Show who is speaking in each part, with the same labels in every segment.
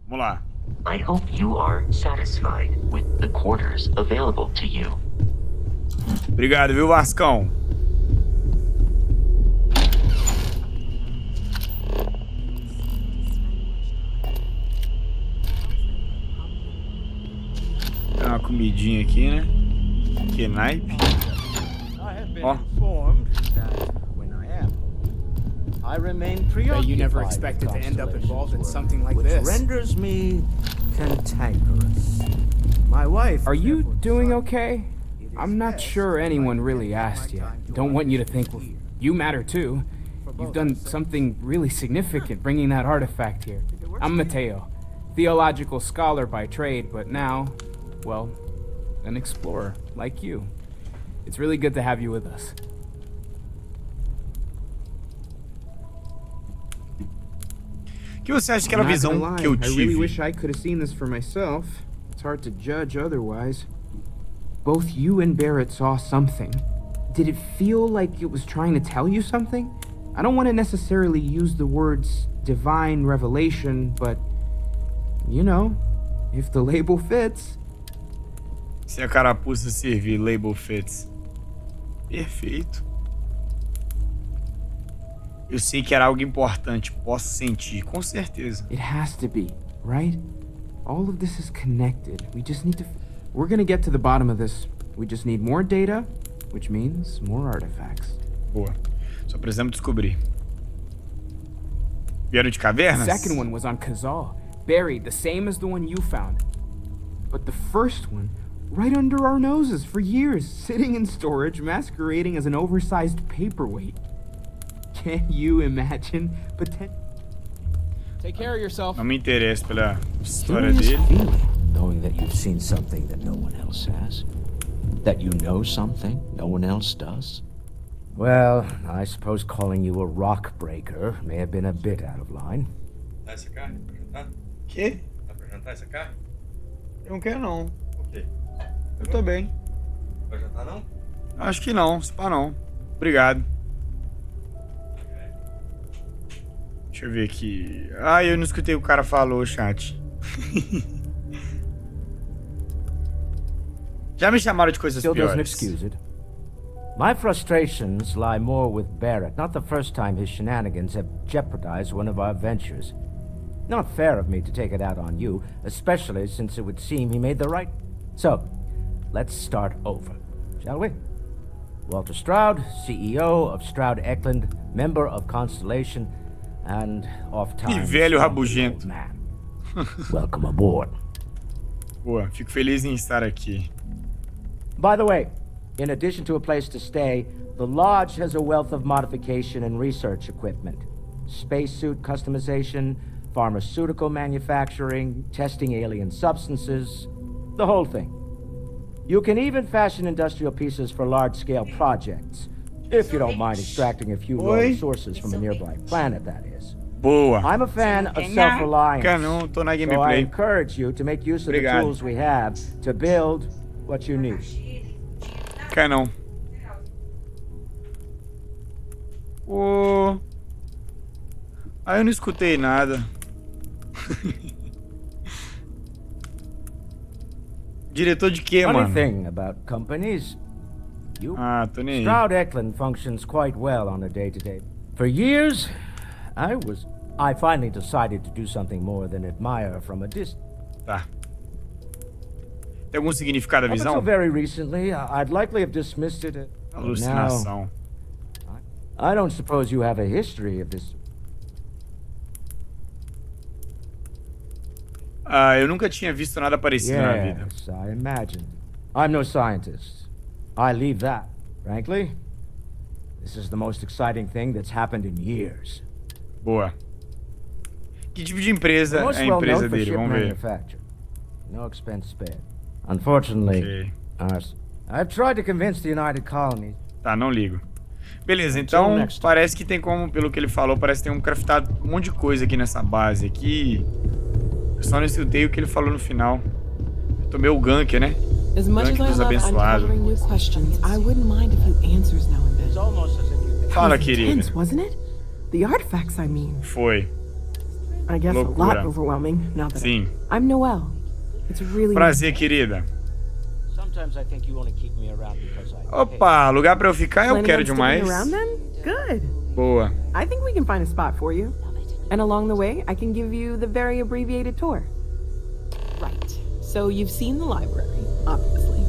Speaker 1: Vamos lá.
Speaker 2: I hope you are satisfied with the quarters available to you.
Speaker 1: Obrigado, viu, Vascão? Tem uma comidinha aqui, né? Que naipe. Ó.
Speaker 3: Bet you never expected to end up involved in something like this.
Speaker 4: Renders me cantankerous. My wife.
Speaker 3: Are you doing okay? I'm not sure anyone really asked you. Don't want you to think you matter too. You've done something really significant bringing that artifact here. I'm Mateo, theological scholar by trade, but now, well, an explorer like you. It's really good to have you with us.
Speaker 1: O que você acha daquela visão que eu tive?
Speaker 3: I really wish I could have seen this for myself. It's hard to judge otherwise. Both you and Barrett saw something. Did it feel like it was trying to tell you something? I don't want to necessarily use the words divine revelation, but, you know, if the label fits.
Speaker 1: Se a carapuça servir, label fits. Perfeito. Eu sei que era algo importante, posso sentir, com certeza.
Speaker 3: It has to be, right? All of this is connected. We just need to... We're gonna get to the bottom of this. We just need more data, which means more artifacts.
Speaker 1: Boa. Só precisamos descobrir. Vieram de cavernas?
Speaker 3: The second one was on Kazal, buried, the same as the one you found. But the first one, right under our noses for years, sitting in storage, masquerading as an oversized paperweight. Can you imagine? Take care of yourself.
Speaker 1: Não me interessa pela história dele.
Speaker 4: Knowing that you've seen something that no one else has. That you know something no one else does. Well, I suppose calling you a rock breaker may have been a bit out of line.
Speaker 5: Dá essa carne pra jantar?
Speaker 1: Que?
Speaker 5: Dá pra jantar essa carne?
Speaker 1: Eu não quero não.
Speaker 5: Por quê?
Speaker 1: Eu tô bem.
Speaker 5: Vai jantar não?
Speaker 1: Acho que não, se pá não. Obrigado. Deixa eu ver aqui. Ah, eu não escutei o que o cara falou, chat. Já me chamaram de coisas
Speaker 4: Still doesn't
Speaker 1: piores.
Speaker 4: excuse it. My frustrations lie more with Barrett. Not the first time his shenanigans have jeopardized one of our ventures. Not fair of me to take it out on you, especially since it would seem he made the right... So, let's start over, shall we? Walter Stroud, CEO of Stroud Eklund, member of Constellation, and
Speaker 1: Que velho rabugento.
Speaker 4: man. Welcome aboard.
Speaker 1: Boa, fico feliz em estar aqui.
Speaker 4: By the way, in addition to a place to stay, the lodge has a wealth of modification and research equipment. Spacesuit customization, pharmaceutical manufacturing, testing alien substances, the whole thing. You can even fashion industrial pieces for large-scale projects, if you don't mind extracting a few raw resources from a nearby planet, that is.
Speaker 1: Boa.
Speaker 4: I'm a fan of self-reliance,
Speaker 1: Canão, tô na
Speaker 4: so I
Speaker 1: gameplay.
Speaker 4: encourage you to make use of the
Speaker 1: Obrigado.
Speaker 4: tools we have to build what you need.
Speaker 1: Canão. Ô. Ah, eu não escutei nada. Diretor de quê,
Speaker 4: Funny
Speaker 1: mano?
Speaker 4: thing about companies,
Speaker 1: Ah, tô nem aí.
Speaker 4: Stroud Eklund functions quite well on a day-to-day. For years, I finally decided to do something more than admire from a distance.
Speaker 1: Tá. Tem algum significado a
Speaker 4: Up until
Speaker 1: visão?
Speaker 4: very recently, I'd likely have dismissed it. Now,
Speaker 1: Alucinação.
Speaker 4: I don't suppose you have a history of this.
Speaker 1: Ah, eu nunca tinha visto nada parecido na vida.
Speaker 4: Yes, I imagine. I'm no scientist. I leave that, frankly. This is the most exciting thing that's happened in years.
Speaker 1: Boa. Que tipo de empresa
Speaker 4: Most
Speaker 1: é a
Speaker 4: well
Speaker 1: empresa
Speaker 4: known for
Speaker 1: dele?
Speaker 4: ship
Speaker 1: Vamos ver.
Speaker 4: manufacture. No expense spared. Unfortunately,
Speaker 1: Ok.
Speaker 4: I've tried to convince the United Colonies.
Speaker 1: Tá, não ligo. Beleza, então parece que tem como, pelo que ele falou, parece que tem um craftado um monte de coisa aqui nessa base aqui. Eu só não escutei o que ele falou no final. Eu tomei o gank, né?
Speaker 6: As much as I love uncovering new questions, I wouldn't mind a few answers now and then.
Speaker 4: It's almost as if you think.
Speaker 1: Fala,
Speaker 6: It was
Speaker 1: querida.
Speaker 6: intense, wasn't it? The artifacts, I mean.
Speaker 1: Foi.
Speaker 6: I guess a lot
Speaker 1: Loucura.
Speaker 6: overwhelming now that
Speaker 1: Sim.
Speaker 6: I'm Noelle. It's really
Speaker 1: Prazer, querida.
Speaker 4: Sometimes I think you only keep me around because I
Speaker 1: Opa, lugar pra eu ficar eu
Speaker 6: Planning
Speaker 1: quero
Speaker 6: on sticking
Speaker 1: demais.
Speaker 6: around then? Good.
Speaker 1: Boa.
Speaker 6: I think we can find a spot for you. And along the way, I can give you the very abbreviated tour. Right. So you've seen the library, obviously.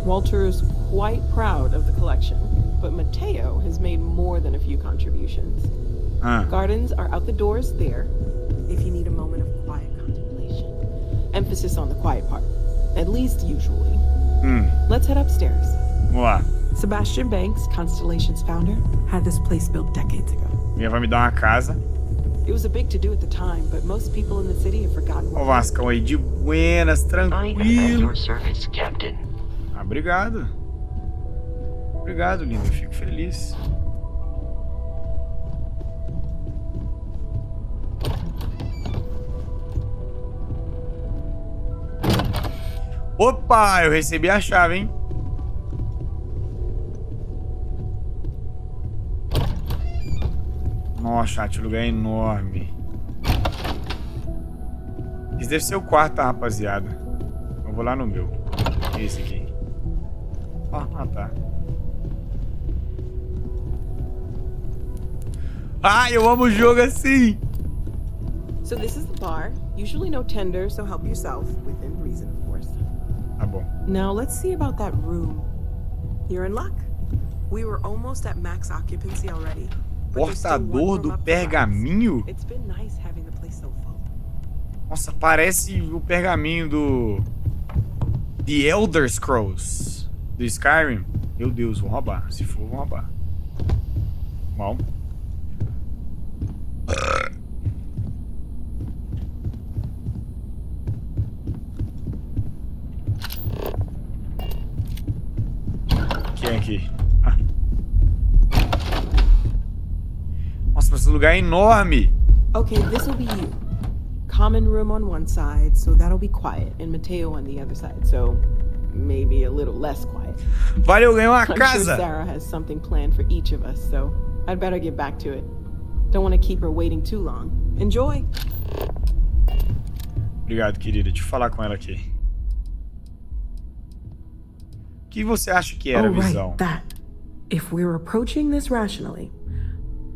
Speaker 6: Walter's quite proud of the collection, but Mateo has made more than a few contributions. Gardens are out the doors there, if you need a moment of quiet contemplation. Emphasis on the quiet part, at least usually. Let's head upstairs.
Speaker 1: Vamos lá.
Speaker 6: Sebastian Banks, Constellation's founder, had this place built decades ago.
Speaker 1: Minha vai me dar uma casa.
Speaker 6: It was a big to-do at the time, but most people in the city have forgotten
Speaker 1: Ó,
Speaker 6: what
Speaker 1: Vascão aí de buenas,
Speaker 2: I am at
Speaker 1: tranquilo.
Speaker 2: your service, Captain.
Speaker 1: Ah, obrigado. Obrigado, lindo. Eu fico feliz. Opa, eu recebi a chave, hein? Nossa, chat, o lugar é enorme. Esse deve ser o quarto, tá, rapaziada? Eu vou lá no meu. Esse aqui. Ah, tá. Ah, eu amo o jogo assim!
Speaker 6: So this is the bar. Usually no tender, so help yourself, within reason, of course.
Speaker 1: Tá bom.
Speaker 6: Now let's see about that room. You're in luck. We were almost at max occupancy already. but there's still one
Speaker 1: Portador
Speaker 6: room
Speaker 1: do
Speaker 6: up for grabs.
Speaker 1: pergaminho?
Speaker 6: It's been nice having the place so full.
Speaker 1: Nossa, parece o pergaminho do The Elder Scrolls do Skyrim. Meu Deus, vou roubar. Se for, vou roubar. Bom. Quem é aqui? Ah. Nossa, mas esse lugar é enorme.
Speaker 6: Okay, this'll be you. Common room on one side, so that'll be quiet, and Mateo on the other side, so maybe a little less quiet.
Speaker 1: Valeu, ganhei uma
Speaker 6: I'm sure
Speaker 1: casa.
Speaker 6: Sarah has something planned for each of us, so I'd better get back to it. Don't want to keep her waiting too long. Enjoy.
Speaker 1: Obrigado, querida. Deixa eu falar com ela aqui. O que você acha que era a visão?
Speaker 6: Right, that. If we're approaching this rationally,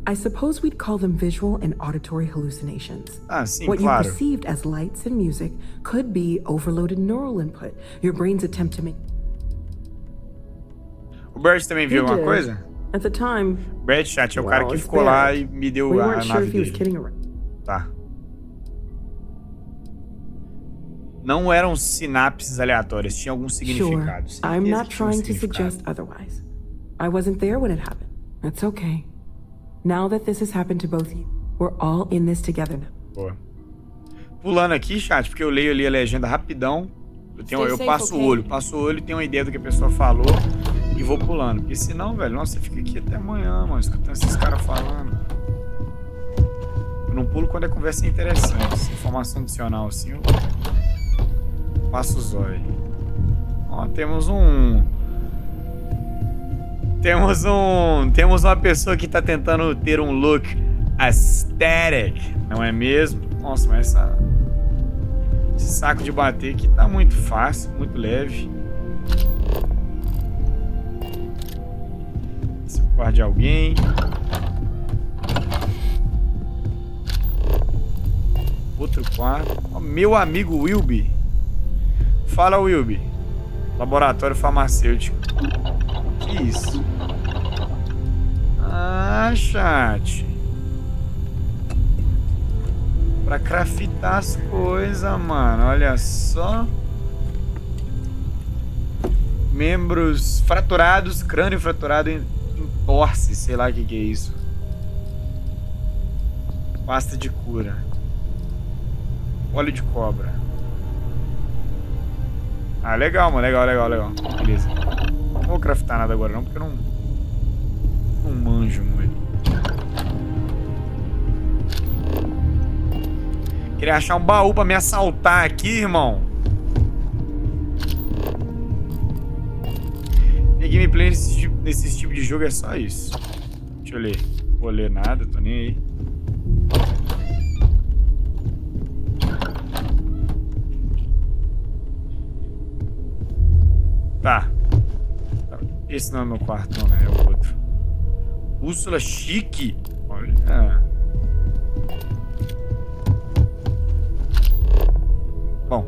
Speaker 6: I suppose we'd call them visual and auditory hallucinations.
Speaker 1: Ah, sim,
Speaker 6: What you
Speaker 1: claro.
Speaker 6: perceived as lights and music could be overloaded neural input, your brain's attempt to make...
Speaker 1: O Bert também viu
Speaker 6: He
Speaker 1: alguma
Speaker 6: did.
Speaker 1: coisa?
Speaker 6: At the time,
Speaker 1: Bert, chat, é o cara que
Speaker 6: it's
Speaker 1: ficou
Speaker 6: there.
Speaker 1: lá e me deu
Speaker 6: we
Speaker 1: a
Speaker 6: weren't sure
Speaker 1: nave
Speaker 6: if he was
Speaker 1: dele.
Speaker 6: kidding around.
Speaker 1: Tá. Não eram sinapses aleatórias, tinha algum
Speaker 6: Sure,
Speaker 1: significado.
Speaker 6: I'm
Speaker 1: Certeza
Speaker 6: not
Speaker 1: que tinha um
Speaker 6: trying to
Speaker 1: significado.
Speaker 6: suggest otherwise. I wasn't there when it happened. That's okay. Now that this has happened to both of you, we're all in this together now.
Speaker 1: Boa. Pulando aqui, chat, porque eu leio ali a legenda rapidão. Eu
Speaker 6: Stay
Speaker 1: passo
Speaker 6: safe,
Speaker 1: o
Speaker 6: okay?
Speaker 1: passo o olho, tenho uma ideia do que a pessoa falou e vou pulando. Porque senão, velho, nossa, você fica aqui até amanhã, mano, escutando esses caras falando. Eu não pulo quando a conversa é interessante. Se informação adicional assim, eu passo os olhos. Ó, temos uma pessoa que tá tentando ter um look aesthetic, não é mesmo? Nossa, mas esse saco de bater aqui tá muito fácil, muito leve. Se guarde alguém. Outro quarto. Ó, meu amigo Wilby. Fala, Wilby. Laboratório farmacêutico. Que isso? Ah, chat. Pra craftar as coisas, mano. Olha só. Membros fraturados, crânio fraturado em torce. Sei lá o que é isso. Pasta de cura. Óleo de cobra. Ah, legal, mano. Legal. Beleza. Não vou craftar nada agora não, porque eu não manjo muito. Queria achar um baú pra me assaltar aqui, irmão. Minha gameplay nesse tipo de jogo é só isso. Deixa eu ler. Não vou ler nada, tô nem aí. Tá. Esse não é meu quarto, não, né? É o outro. Úrsula chique. Olha. Bom.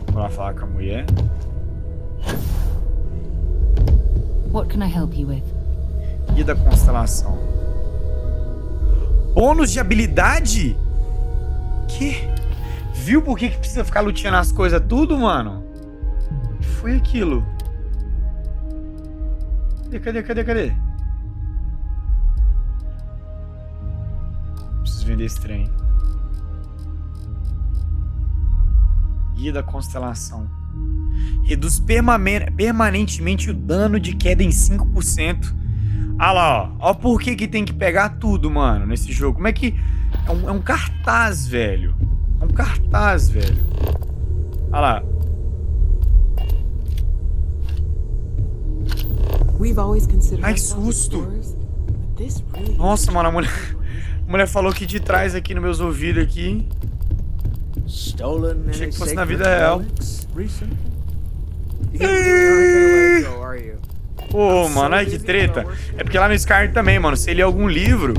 Speaker 1: Vamos lá falar com a mulher.
Speaker 7: What can I help you with?
Speaker 1: Guia da constelação. Bônus de habilidade? Que? Viu por que precisa ficar luteando as coisas tudo, mano? O que foi aquilo? Cadê? Preciso vender esse trem. Guia da constelação. Reduz permanentemente o dano de queda em 5%. Ah lá, ó. Ó por que tem que pegar tudo, mano, nesse jogo. Como é que... É um cartaz, velho. É um cartaz, velho. Ah lá. Ai, que susto. Nossa, mano, a mulher falou que de trás aqui nos meus ouvidos aqui. Achei que fosse na vida real. Pô, mano, ai que treta. É porque lá no Skyrim também, mano, se ele ler algum livro...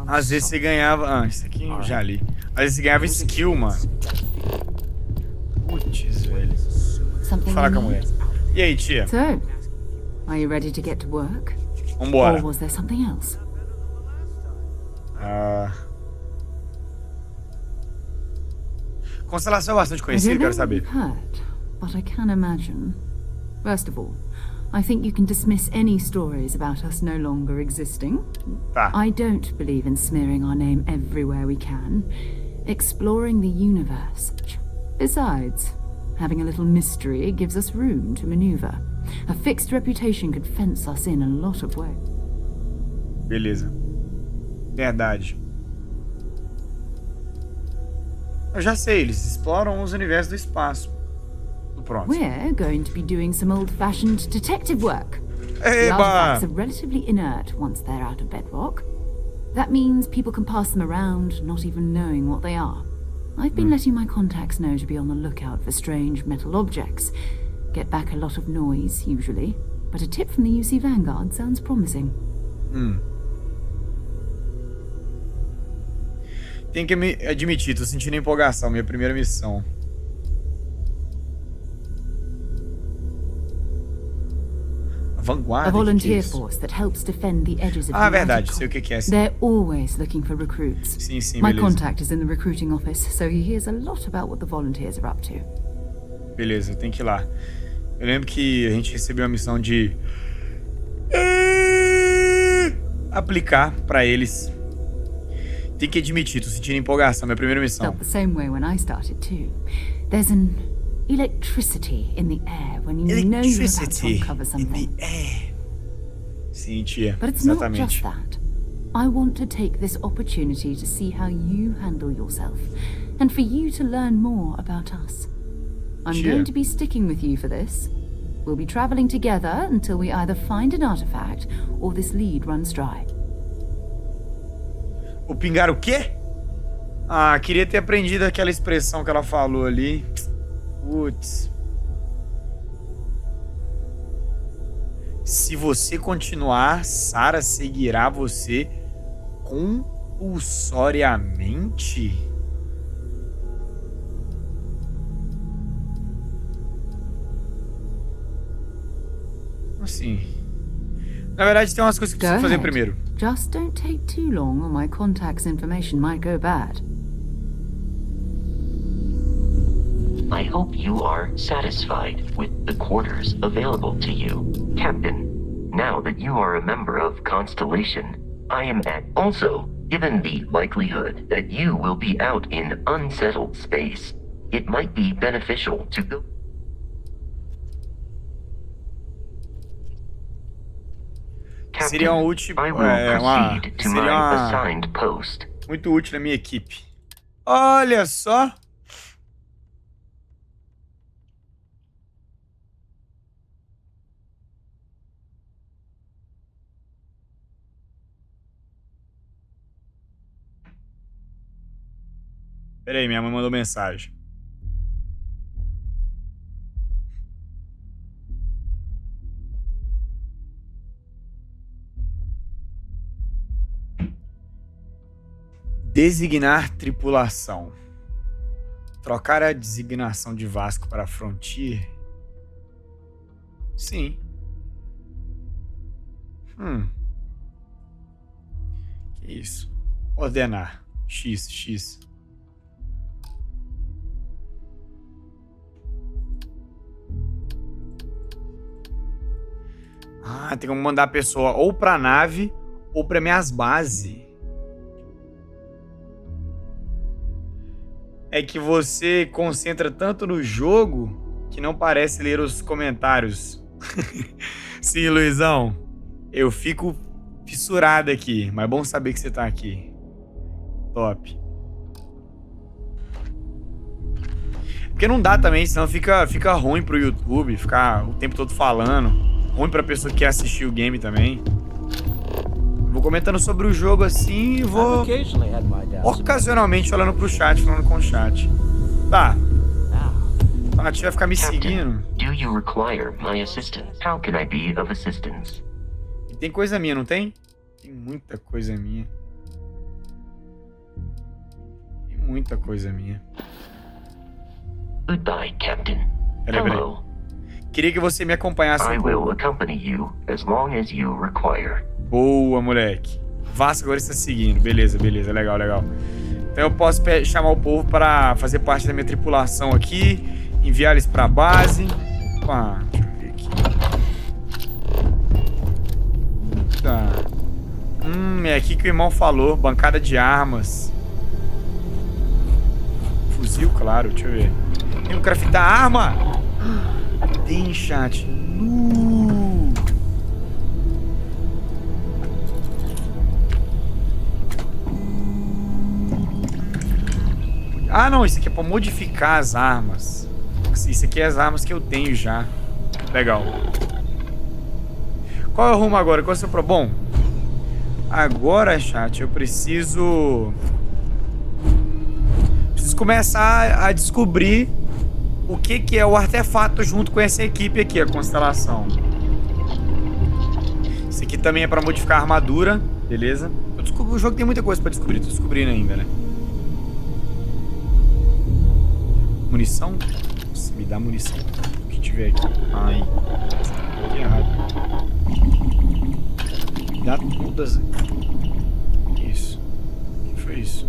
Speaker 1: Às vezes você ganhava... Ah, isso aqui eu já li. Às vezes você ganhava skill, mano. Putz, velho. Vou falar com a mulher. E aí, tia?
Speaker 7: So, are you ready to get to work?
Speaker 1: Vambora.
Speaker 7: Or was there something else?
Speaker 1: Constelação é bastante conhecida, quero saber.
Speaker 7: Heard, but I can imagine. First of all, I think you can dismiss any stories about us no longer existing.
Speaker 1: Tá.
Speaker 7: I don't believe in smearing our name everywhere we can. Exploring the universe. Besides, having a little mystery gives us room to maneuver. A fixed reputation could fence us in a lot of ways.
Speaker 1: Beleza. Verdade. Eu já sei, eles exploram os universos do espaço. Pronto.
Speaker 7: We're going to be doing some old-fashioned detective work. The
Speaker 1: Eba!
Speaker 7: artifacts are relatively inert once they're out of bedrock. That means people can pass them around, not even knowing what they are. I've been letting my contacts know to be on the lookout for strange metal objects. Get back a lot of noise, usually. But a tip from the UC Vanguard sounds promising.
Speaker 1: Tenho que me admitir, tô sentindo empolgação, minha primeira missão. Vanguarda,
Speaker 7: A volunteer
Speaker 1: que é
Speaker 7: force that helps defend the edges of
Speaker 1: Ah,
Speaker 7: the
Speaker 1: verdade,
Speaker 7: article.
Speaker 1: sei o que é.
Speaker 7: They're always looking for recruits.
Speaker 1: Sim,
Speaker 7: My
Speaker 1: beleza.
Speaker 7: contact is in the recruiting office, so he hears a lot about what the volunteers are up to.
Speaker 1: Beleza, eu tenho que ir lá. Eu lembro que a gente recebeu a missão de aplicar pra eles. Tem que admitir, tô sentindo empolgação, minha primeira missão.
Speaker 7: Felt the same way when I started too. There's an electricity in the air when you know you're about to uncover something.
Speaker 1: Sim, tia,
Speaker 7: But it's not
Speaker 1: exatamente.
Speaker 7: just that. I want to take this opportunity to see how you handle yourself, and for you to learn more about us. I'm
Speaker 1: Tia.
Speaker 7: going to be sticking with you for this. We'll be traveling together until we either find an artifact or this lead runs dry.
Speaker 1: O pingar o quê? Ah, queria ter aprendido aquela expressão que ela falou ali. Putz. Se você continuar, Sarah seguirá você compulsoriamente? Assim. Na verdade, tem umas coisas que
Speaker 7: Go
Speaker 1: preciso fazer
Speaker 7: ahead.
Speaker 1: primeiro.
Speaker 7: Just don't take too long or my contact's information might go bad.
Speaker 2: I hope you are satisfied with the quarters available to you, Captain. Now that you are a member of Constellation, I am also given the likelihood that you will be out in unsettled space. It might be beneficial to go.
Speaker 1: Seria um útil,
Speaker 2: I will proceed to my assigned post.
Speaker 1: Muito útil na minha equipe. Olha só. Pera aí, minha mãe mandou mensagem. Designar tripulação. Trocar a designação de Vasco para Frontier? Sim. Que isso? Ordenar. X. Ah, tem como mandar a pessoa ou pra nave ou pra minhas bases. É que você concentra tanto no jogo que não parece ler os comentários. Sim, Luizão. Eu fico fissurado aqui, mas é bom saber que você tá aqui. Top. Porque não dá também, senão fica ruim pro YouTube, ficar o tempo todo falando. Ruim pra pessoa que quer assistir o game também. Vou comentando sobre o jogo assim e vou ocasionalmente falando pro chat, falando com o chat. Tá. A tia vai ficar me seguindo.
Speaker 2: Do you require my assistance? How can I be of assistance?
Speaker 1: E tem coisa minha, não tem? Tem muita coisa minha. Tem muita coisa minha.
Speaker 2: Goodbye, Captain.
Speaker 1: Peraí. Queria que você me acompanhasse.
Speaker 2: I will accompany you as long as you require.
Speaker 1: Boa, moleque. Vasco agora está seguindo. Beleza, legal. Então eu posso chamar o povo para fazer parte da minha tripulação aqui, enviar eles para a base. Opa, deixa eu ver aqui. Tá. É aqui que o irmão falou. Bancada de armas. Fuzil, claro, deixa eu ver. Tem um craftar arma? Tem, chat. Ah, não, isso aqui é pra modificar as armas. Isso aqui é as armas que eu tenho já. Legal. Qual é o rumo agora? Qual é o seu problema? Bom, agora, chat, eu preciso começar a descobrir o que é o artefato junto com essa equipe aqui, a constelação. Isso aqui também é pra modificar a armadura, beleza? O jogo tem muita coisa pra descobrir, tô descobrindo ainda, né? Munição? Nossa, me dá munição. O que tiver aqui. Ai, tá errado. Me dá todas. Isso. O que foi isso?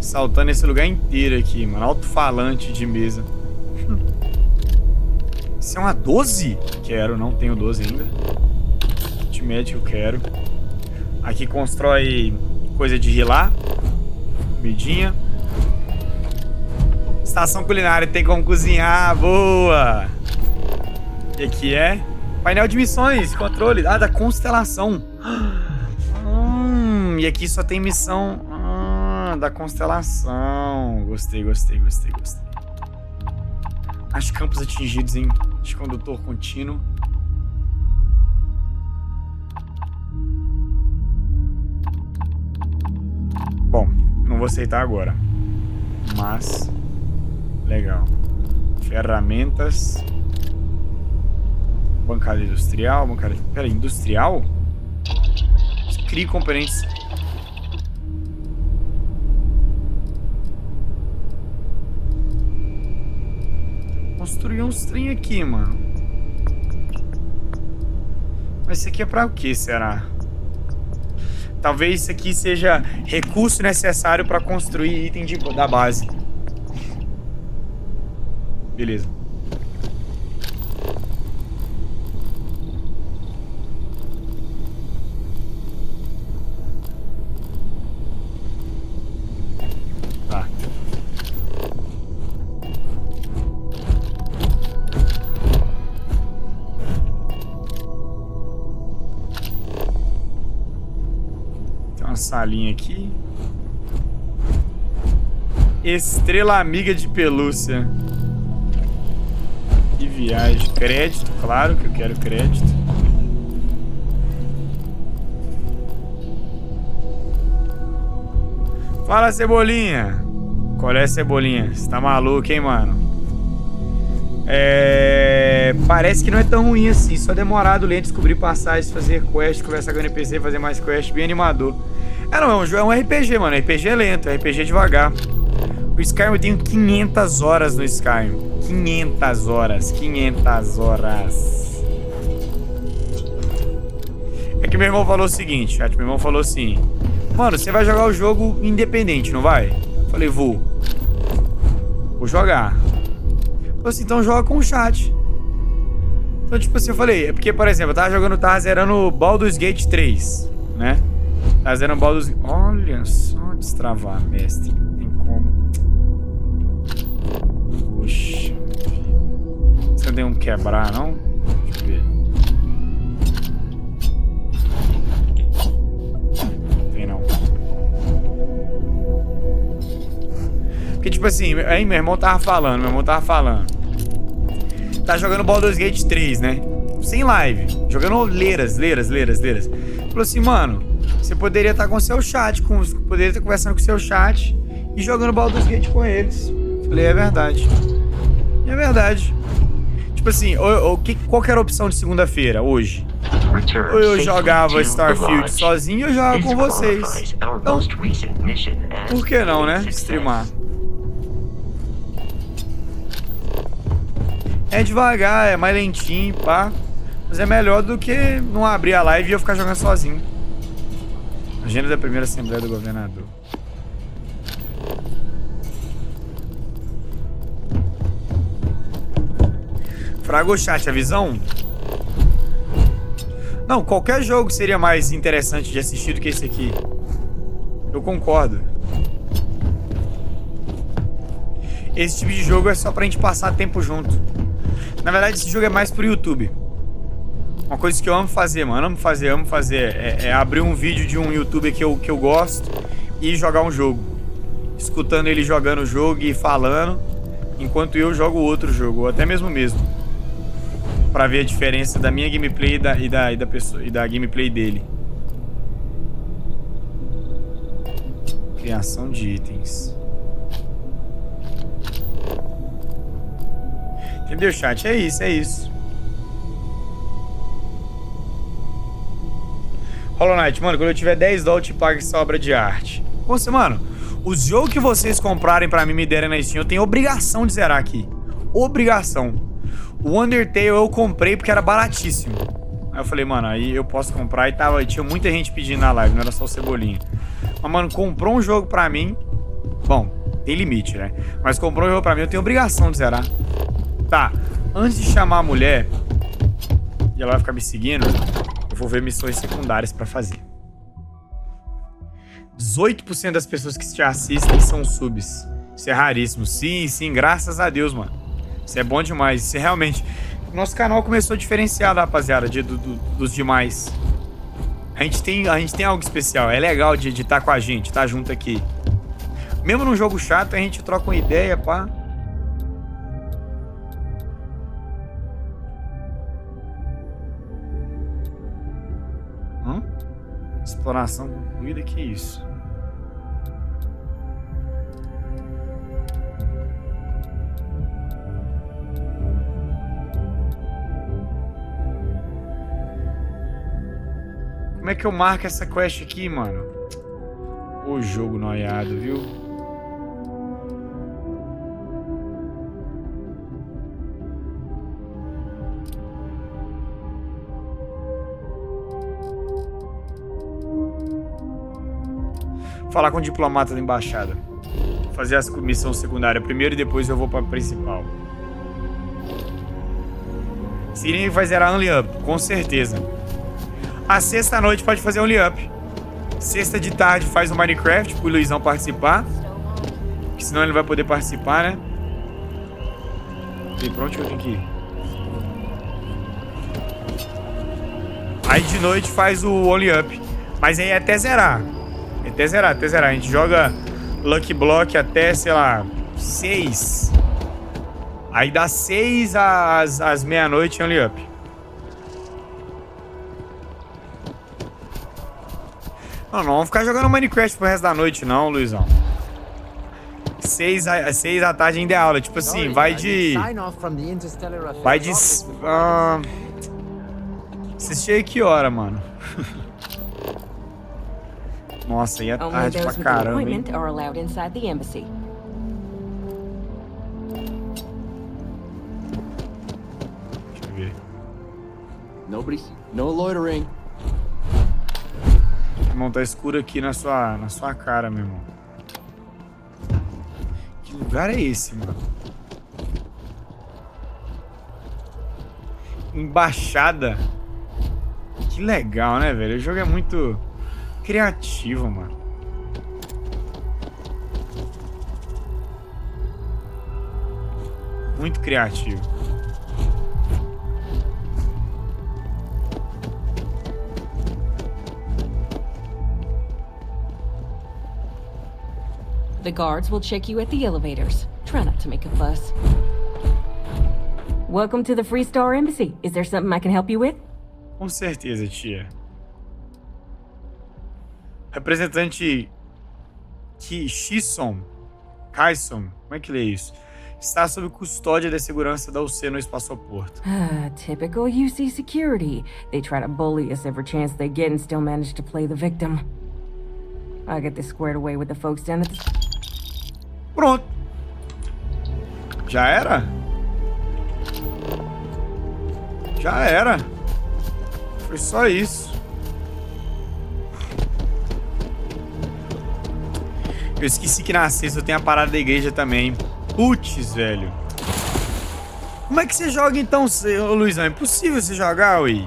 Speaker 1: Saltando esse lugar inteiro aqui, mano. Alto-falante de mesa. Isso é uma 12? Quero, não tenho 12 ainda. Kit médico, quero. Aqui constrói coisa de rilar. Comidinha. Estação culinária, tem como cozinhar. Boa! E aqui é painel de missões, controle. Ah, da constelação. E aqui só tem missão da constelação. Gostei. As campos atingidos em condutor contínuo. Bom, não vou aceitar agora. Mas legal. Ferramentas. Bancada industrial. Pera, industrial? Crie componentes. Construir uns trem aqui, mano. Mas isso aqui é pra o que, será? Talvez isso aqui seja recurso necessário pra construir item da base. Beleza. Tá. Salinha aqui. Estrela amiga de pelúcia. Que viagem. Crédito, claro que eu quero crédito. Fala, Cebolinha. Qual é, Cebolinha? Você tá maluco, hein, mano? Parece que não é tão ruim assim. Só demorado, lento, descobrir passagens, fazer quest, conversar com o NPC, fazer mais quest, bem animador. Não, é um RPG, mano. RPG é lento, RPG é devagar. O Skyrim eu tenho 500 horas no Skyrim. 500 horas. É que meu irmão falou o seguinte, chat. Meu irmão falou assim: mano, você vai jogar o jogo independente, não vai? Eu falei, vou jogar. Falei assim, então joga com o chat. Então, tipo assim, eu falei, é porque, por exemplo, eu tava zerando Baldur's Gate 3, né? Tava zerando Baldur's Gate. Olha só, destravar, mestre. Tem como. Puxa. Você não tem um quebrar, não? Deixa eu ver. Não tem, não. Porque, tipo assim, aí meu irmão tava falando. Tá jogando Baldur's Gate 3, né? Sem live. Jogando leiras. Falou assim, mano, você poderia estar com o seu chat, poderia estar conversando com o seu chat e jogando Baldur's Gate com eles. Falei, é verdade. Tipo assim, qual que era a opção de segunda-feira, hoje? Ou eu jogava Starfield sozinho ou eu jogava com vocês. Então, por que não, né? Streamar. É devagar, é mais lentinho, pá. Mas é melhor do que não abrir a live e eu ficar jogando sozinho. Agenda da primeira Assembleia do Governador. Fragou o chat, a visão? Não, qualquer jogo seria mais interessante de assistir do que esse aqui. Eu concordo. Esse tipo de jogo é só pra gente passar tempo junto. Na verdade, esse jogo é mais pro YouTube. Uma coisa que eu amo fazer, mano. Amo fazer. É abrir um vídeo de um YouTuber que eu gosto e jogar um jogo. Escutando ele jogando o jogo e falando, enquanto eu jogo outro jogo, ou até mesmo. Pra ver a diferença da minha gameplay e da gameplay dele. Criação de itens. Entendeu, chat? É isso. Hollow Knight, mano, quando eu tiver 10 dólares, eu te pago essa obra de arte. Você, mano, os jogos que vocês comprarem pra mim, me derem na Steam, eu tenho obrigação de zerar aqui. Obrigação. O Undertale eu comprei porque era baratíssimo. Aí eu falei, mano, aí eu posso comprar e tinha muita gente pedindo na live, não era só o Cebolinha. Mas, mano, comprou um jogo pra mim. Bom, tem limite, né? Mas comprou um jogo pra mim, eu tenho obrigação de zerar. Tá, antes de chamar a mulher e ela vai ficar me seguindo, eu vou ver missões secundárias pra fazer. 18% das pessoas que te assistem são subs. Isso é raríssimo. Sim, graças a Deus, mano. Isso é bom demais. Isso é realmente... Nosso canal começou diferenciado, rapaziada, dos demais. A gente tem algo especial. É legal de estar com a gente, estar junto aqui. Mesmo num jogo chato, a gente troca uma ideia, pá. Exploração concluída, que isso? Como é que eu marco essa quest aqui, mano? O jogo noiado, viu? Falar com o diplomata da embaixada. Fazer as missões secundárias primeiro e depois eu vou pra principal. Significa que vai zerar Only Up, com certeza. A sexta-noite pode fazer Only Up. Sexta de tarde faz o Minecraft pro Luizão participar. Porque senão ele não vai poder participar, né? E pra onde que eu tenho que ir? Aí de noite faz o Only Up. Mas aí é até zerar. Até zerar. A gente joga Lucky Block até, sei lá, 6. Aí dá 6 às meia-noite Only Up. Não vamos ficar jogando Minecraft pro resto da noite não, Luizão. 6 da tarde ainda é aula. Tipo assim, vai de... Você chega que hora, mano? Nossa, e é tarde pra caramba, hein? Deixa eu ver.
Speaker 8: No loitering.
Speaker 1: Irmão, tá escuro aqui na sua cara, meu irmão. Que lugar é esse, mano? Embaixada. Que legal, né, velho? O jogo é muito criativo, mano. Muito criativo.
Speaker 9: The guards will check you at the elevators. Try not to make a fuss. Welcome to the Free Star Embassy. Is there something I can help you with?
Speaker 1: Com certeza, tia. Representante Kaison, como é que lê isso? Está sob custódia da segurança da UC no espaçoporto.
Speaker 9: Typical UC security. They try to bully us every chance they get and still manage to play the victim. I'll get this squared away with the folks down at the...
Speaker 1: Pronto. Já era? Já era. Foi só isso. Eu esqueci que na sexta eu tenho a parada da igreja também. Putz, velho. Como é que você joga então, ô Luizão? É impossível você jogar, ui.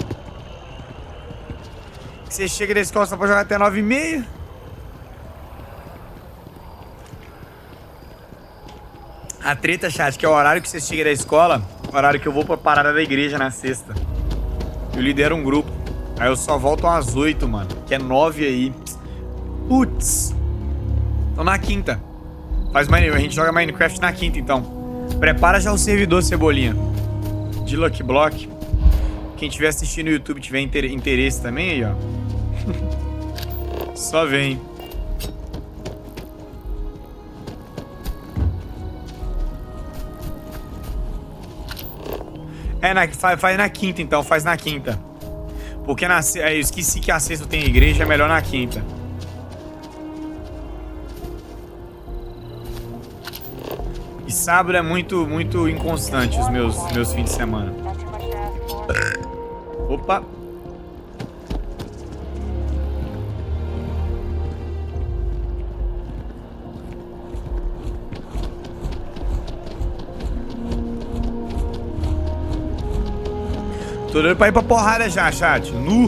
Speaker 1: Você chega da escola só pra jogar até 9h30? A treta, chat, que é o horário que você chega da escola, o horário que eu vou pra parada da igreja na sexta. Eu lidero um grupo. Aí eu só volto às 8, mano. Que é 9 aí. Putz. Então na quinta. A gente joga Minecraft na quinta, então. Prepara já o servidor, Cebolinha. De Lucky Block. Quem estiver assistindo no YouTube tiver interesse também aí, ó. Só vem. Faz na quinta, então. Faz na quinta. Porque eu esqueci que a sexta tem igreja, é melhor na quinta. E sábado é muito inconstante os meus fins de semana. Opa! Tô doido pra ir pra porrada já, chat. Nu!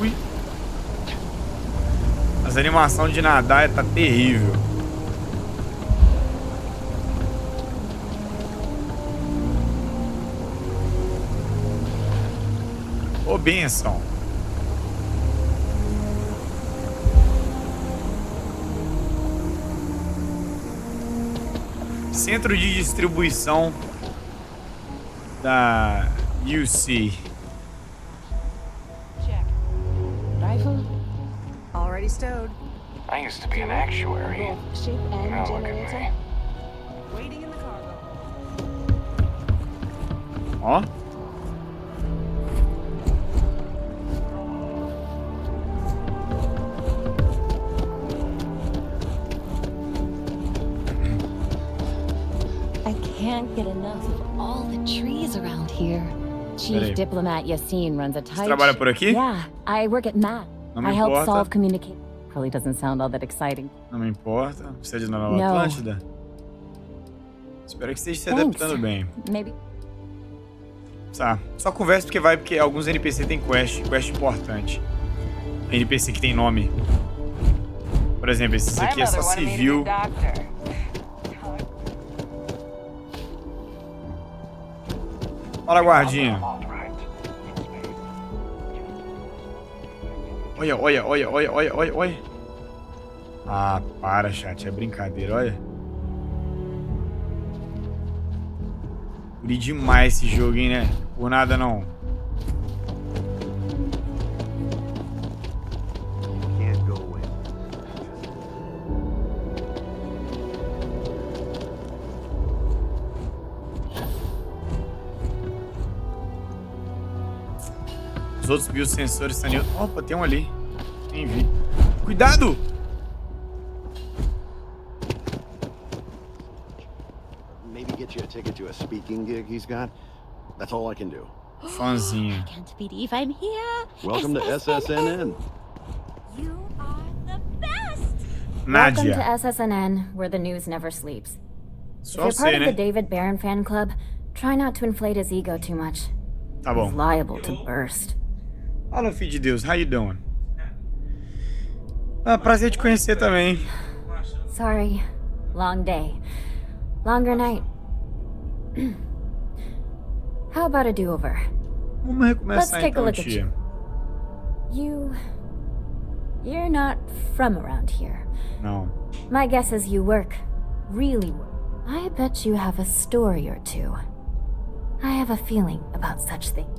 Speaker 1: Ui! As animações de nadar tá terrível. Ô, benção. Centro de distribuição da UC.
Speaker 10: Check. Rifle already stowed.
Speaker 11: I used to be an actuary.
Speaker 10: Ship and
Speaker 11: Now look at
Speaker 10: generator.
Speaker 11: me.
Speaker 10: Waiting in the cargo.
Speaker 1: Ó.
Speaker 12: Can't get enough of all the trees around here. Chief Diplomat Yassine runs a tight...
Speaker 1: Você trabalha por aqui?
Speaker 12: Yeah, I work at MAP. I help solve communication. Probably doesn't sound all that exciting.
Speaker 1: Não me importa. Você é de Nova Atlântida? Espero que esteja se adaptando bem.
Speaker 12: Maybe.
Speaker 1: Tá. Só conversa porque alguns NPC tem quest importante. NPC que tem nome. Por exemplo, esse aqui é só civil. Fala, guardinha. Olha. Ah, para, chat. É brincadeira, olha. Curti demais esse jogo, hein, né? Por nada não. Os outros biosensores estão ali. Opa, tem um ali. Nem vi. Cuidado!
Speaker 8: Maybe get you a ticket to a speaking gig he's got. That's all I can do.
Speaker 1: Fãzinho.
Speaker 12: I can't believe I'm here.
Speaker 8: Welcome to SSNN.
Speaker 12: You are the best.
Speaker 1: Nadia.
Speaker 12: Welcome to SSNN, where the news never sleeps.
Speaker 1: Só
Speaker 12: If you're
Speaker 1: você,
Speaker 12: part of
Speaker 1: né?
Speaker 12: the David Barron fan club, try not to inflate his ego too much.
Speaker 1: Tá bom.
Speaker 12: He's liable to burst.
Speaker 1: Fala, filho de Deus. How you doing? Ah, prazer te conhecer também.
Speaker 12: Sorry. Long day. Longer night. How about a do-over?
Speaker 1: Vamos
Speaker 12: Let's
Speaker 1: recomeçar
Speaker 12: take a
Speaker 1: então,
Speaker 12: look at
Speaker 1: tia.
Speaker 12: You're not from around here.
Speaker 1: Não.
Speaker 12: My guess is you work. Really work. I bet you have a story or two. I have a feeling about such things.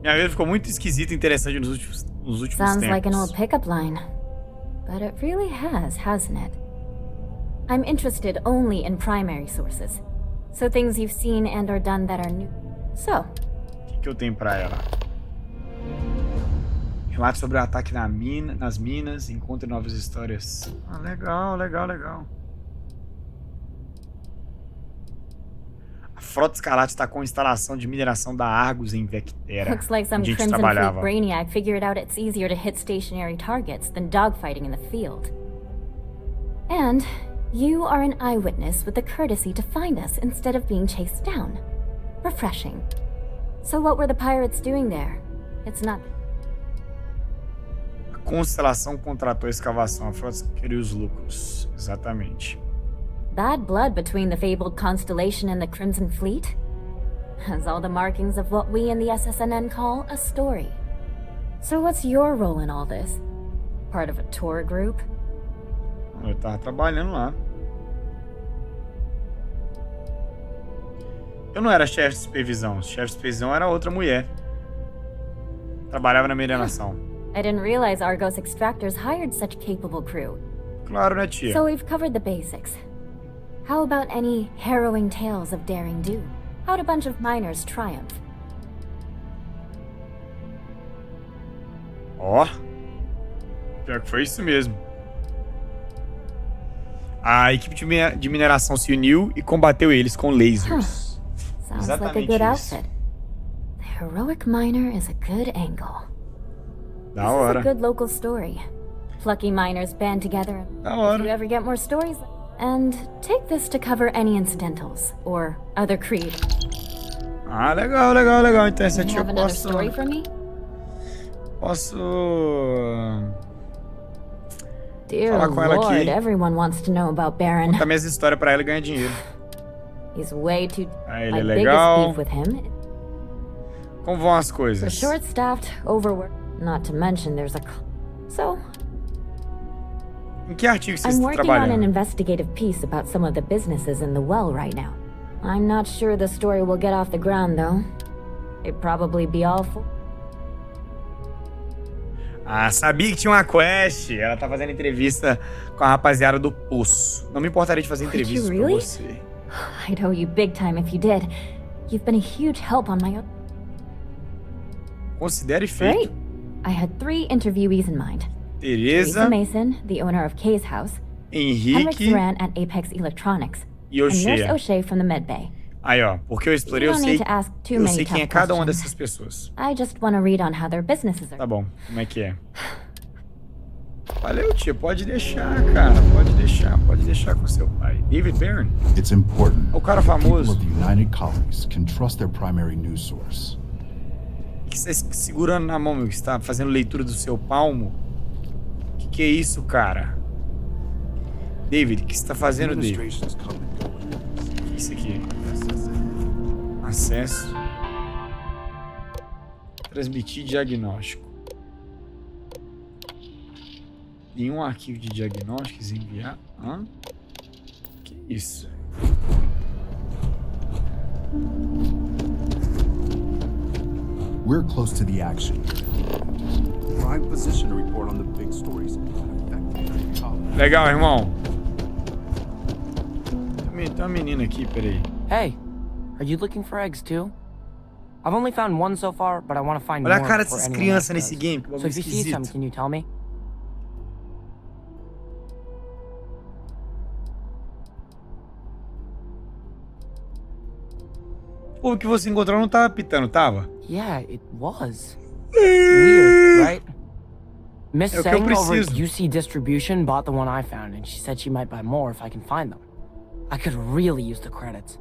Speaker 1: Minha vida ficou muito esquisita e interessante nos últimos
Speaker 12: Sounds
Speaker 1: tempos.
Speaker 12: like an old pickup line. But it really has, hasn't it? I'm interested only in primary sources. So things you've seen and or done that are new. So,
Speaker 1: O que eu tenho pra ela? Relato sobre o ataque nas minas. Encontre novas histórias. Ah, legal, legal, legal. A Frota Escarlate está com instalação de mineração da Argus em Vectera.
Speaker 12: looks like some
Speaker 1: onde a gente
Speaker 12: Crimson Fleet
Speaker 1: trabalhava.
Speaker 12: brainiac figured out it's easier to hit stationary targets than dogfighting in the field. And you are an eyewitness with the courtesy to find us instead of being chased down. Refreshing. So what were the pirates doing there? It's not...
Speaker 1: A Constelação contratou a escavação. A Frota queria os lucros. Exatamente.
Speaker 12: Bad blood between the fabled Constellation and the Crimson Fleet? Has all the markings of what we in the SSNN call a story. So what's your role in all this? Part of a tour group?
Speaker 1: Eu tava trabalhando lá. Eu não era chefe de supervisão. O chefe de supervisão era outra mulher. Trabalhava na mineração.
Speaker 12: I didn't realize Argos extractors hired such capable crew.
Speaker 1: Claro, né, tia?
Speaker 12: So we've covered the basics. How about any harrowing tales of daring do? How'd a bunch of miners triumph?
Speaker 1: Ó. Pior que foi isso mesmo. A equipe de mineração se uniu e combateu eles com lasers.
Speaker 12: Sounds like a good outfit. The heroic miner is a good angle.
Speaker 1: Da
Speaker 12: This
Speaker 1: hora.
Speaker 12: is a good local story. Plucky miners band together.
Speaker 1: Da hora.
Speaker 12: If you ever get more stories, and take this to cover any incidentals or other creed.
Speaker 1: Ah, legal, legal, legal. Então essa
Speaker 12: You
Speaker 1: tia eu
Speaker 12: have another
Speaker 1: posso...
Speaker 12: story for me?
Speaker 1: Posso...
Speaker 12: Dear
Speaker 1: falar com ela
Speaker 12: Lord,
Speaker 1: aqui.
Speaker 12: everyone wants to know about Baron.
Speaker 1: Contar minhas histórias pra ela e ganhar dinheiro.
Speaker 12: He's way too...
Speaker 1: Ah, ele
Speaker 12: My
Speaker 1: é
Speaker 12: biggest
Speaker 1: legal.
Speaker 12: beef with him.
Speaker 1: Como vão as
Speaker 12: We're
Speaker 1: coisas?
Speaker 12: short-staffed, overworked. Not to mention there's a... So,
Speaker 1: Em que artigo vocês
Speaker 12: I'm
Speaker 1: estão
Speaker 12: working on an
Speaker 1: trabalhando?
Speaker 12: investigative piece about some of the businesses in the well right now. I'm not sure the story will get off the ground, though. It'd probably be all for...
Speaker 1: Ah, sabia que tinha uma quest. Ela tá fazendo entrevista com a rapaziada do Poço. Não me importaria de fazer
Speaker 12: Would you
Speaker 1: entrevista
Speaker 12: really?
Speaker 1: com você.
Speaker 12: I'd owe you big time if you did. You've been a huge help on my...
Speaker 1: Considere feito.
Speaker 12: Great. I had 3 interviewees in mind.
Speaker 1: Teresa,
Speaker 12: Teresa Mason, the owner of Kay's house. Henrik
Speaker 1: Henrique
Speaker 12: Saran at Apex Electronics.
Speaker 1: e
Speaker 12: And Nurse
Speaker 1: Oshea.
Speaker 12: O'Shea from the Med Bay.
Speaker 1: Aí, ó. Porque eu explorei,
Speaker 12: You
Speaker 1: eu
Speaker 12: don't
Speaker 1: sei,
Speaker 12: need to ask too
Speaker 1: eu
Speaker 12: many
Speaker 1: sei quem é
Speaker 12: tough
Speaker 1: cada uma
Speaker 12: questions.
Speaker 1: dessas pessoas.
Speaker 12: I just want to read on how their businesses are.
Speaker 1: Tá bom. Como é que é? Valeu, tia. Pode deixar, cara. Pode deixar com seu pai. David Barron.
Speaker 13: It's important
Speaker 1: O cara
Speaker 13: that people
Speaker 1: famoso.
Speaker 13: of the United Colonies can trust their primary news source.
Speaker 1: Que você segurando na mão, meu, que está fazendo leitura do seu palmo. Que é isso, cara? David, o que você tá fazendo, David? O que é isso aqui? Acesso. Transmitir diagnóstico. Nenhum arquivo de diagnósticos enviar. Hã? Isso.
Speaker 13: We're close to the action. Prime position to report on the big stories.
Speaker 1: Legal, irmão. Tem uma menina aqui, peraí.
Speaker 14: Hey, are you looking for eggs too? I've only found one so far, but I want to find more.
Speaker 1: Olha a cara dessas crianças nesse game, que
Speaker 14: So if you see some, can you tell me?
Speaker 1: O que você encontrou não tava pitando, tava?
Speaker 14: Yeah, it was. Weird, right? Miss
Speaker 1: É o que eu
Speaker 14: Sang over at
Speaker 1: preciso.
Speaker 14: UC Distribution bought the one I found, and she said she might buy more if I can find them. I could really use the credits.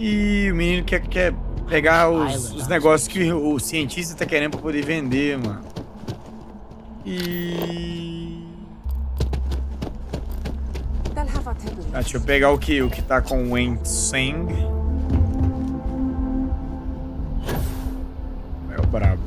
Speaker 1: E o menino quer pegar os negócios que o cientista tá querendo pra poder vender, mano. Ah, deixa eu pegar o que tá com o Sang. É o brabo.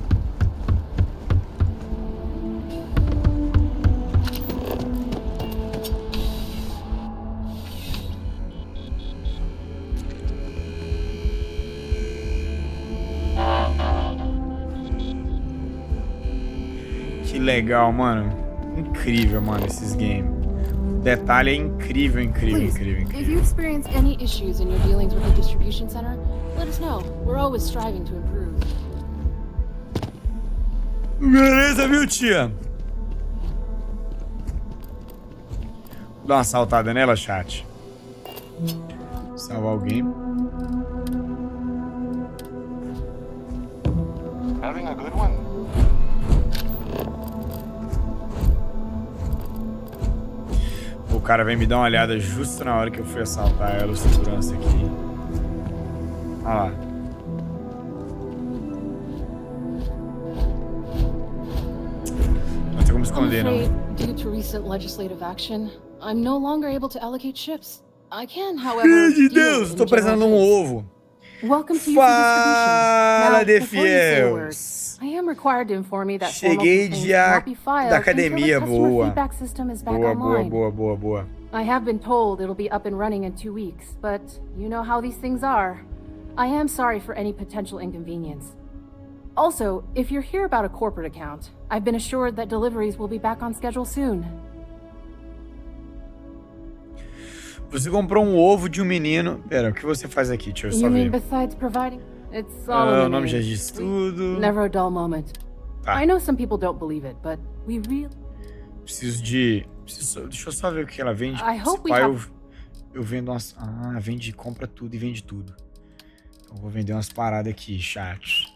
Speaker 1: Que legal, mano. Incrível, mano, esses games. O detalhe é incrível, incrível,
Speaker 15: Please,
Speaker 1: incrível,
Speaker 15: if you
Speaker 1: incrível.
Speaker 15: experience any issues in your dealings with the distribution center, let us know. We're always striving to improve.
Speaker 1: Beleza, viu, tia? Vou dar uma saltada nela, chat. Salvar o game.
Speaker 11: Having a good one?
Speaker 1: O cara vem me dar uma olhada justo na hora que eu fui assaltar ela, o segurança aqui. Olha lá. Não tem como esconder,
Speaker 15: I'm
Speaker 1: não.
Speaker 15: afraid, due to recent legislative action, I'm no longer able to allocate ships. I can, however,
Speaker 1: De
Speaker 15: deal
Speaker 1: Deus,
Speaker 15: in
Speaker 1: tô precisando de um
Speaker 15: general
Speaker 1: ovo.
Speaker 15: Welcome to UC
Speaker 1: Fala,
Speaker 15: Distribution.
Speaker 1: de
Speaker 15: Now, before you say a word,
Speaker 1: fiéis.
Speaker 15: I am required to inform you that formal
Speaker 1: Cheguei
Speaker 15: complaints
Speaker 1: de
Speaker 15: cannot be filed
Speaker 1: da
Speaker 15: until the
Speaker 1: academia,
Speaker 15: customer
Speaker 1: boa.
Speaker 15: feedback system is back
Speaker 1: Boa, boa,
Speaker 15: online.
Speaker 1: boa, boa, boa.
Speaker 15: I have been told it'll be up and running in 2 weeks, but you know how these things are. I am sorry for any potential inconvenience. Also, if you're here about a corporate account, I've been assured that deliveries will be back on schedule soon.
Speaker 1: Você comprou um ovo de um menino. Pera, o que você faz aqui? Deixa eu só
Speaker 15: You mean
Speaker 1: ver.
Speaker 15: besides providing? It's all in
Speaker 1: O
Speaker 15: the
Speaker 1: nome já
Speaker 15: name.
Speaker 1: diz tudo.
Speaker 15: Never a dull moment.
Speaker 1: Tá.
Speaker 15: I know some people don't believe it, but we really...
Speaker 1: Deixa eu só ver o que ela vende.
Speaker 15: I hope we
Speaker 1: Pai,
Speaker 15: have...
Speaker 1: eu vendo umas... Ah, compra tudo e vende tudo. Então vou vender umas paradas aqui, chat.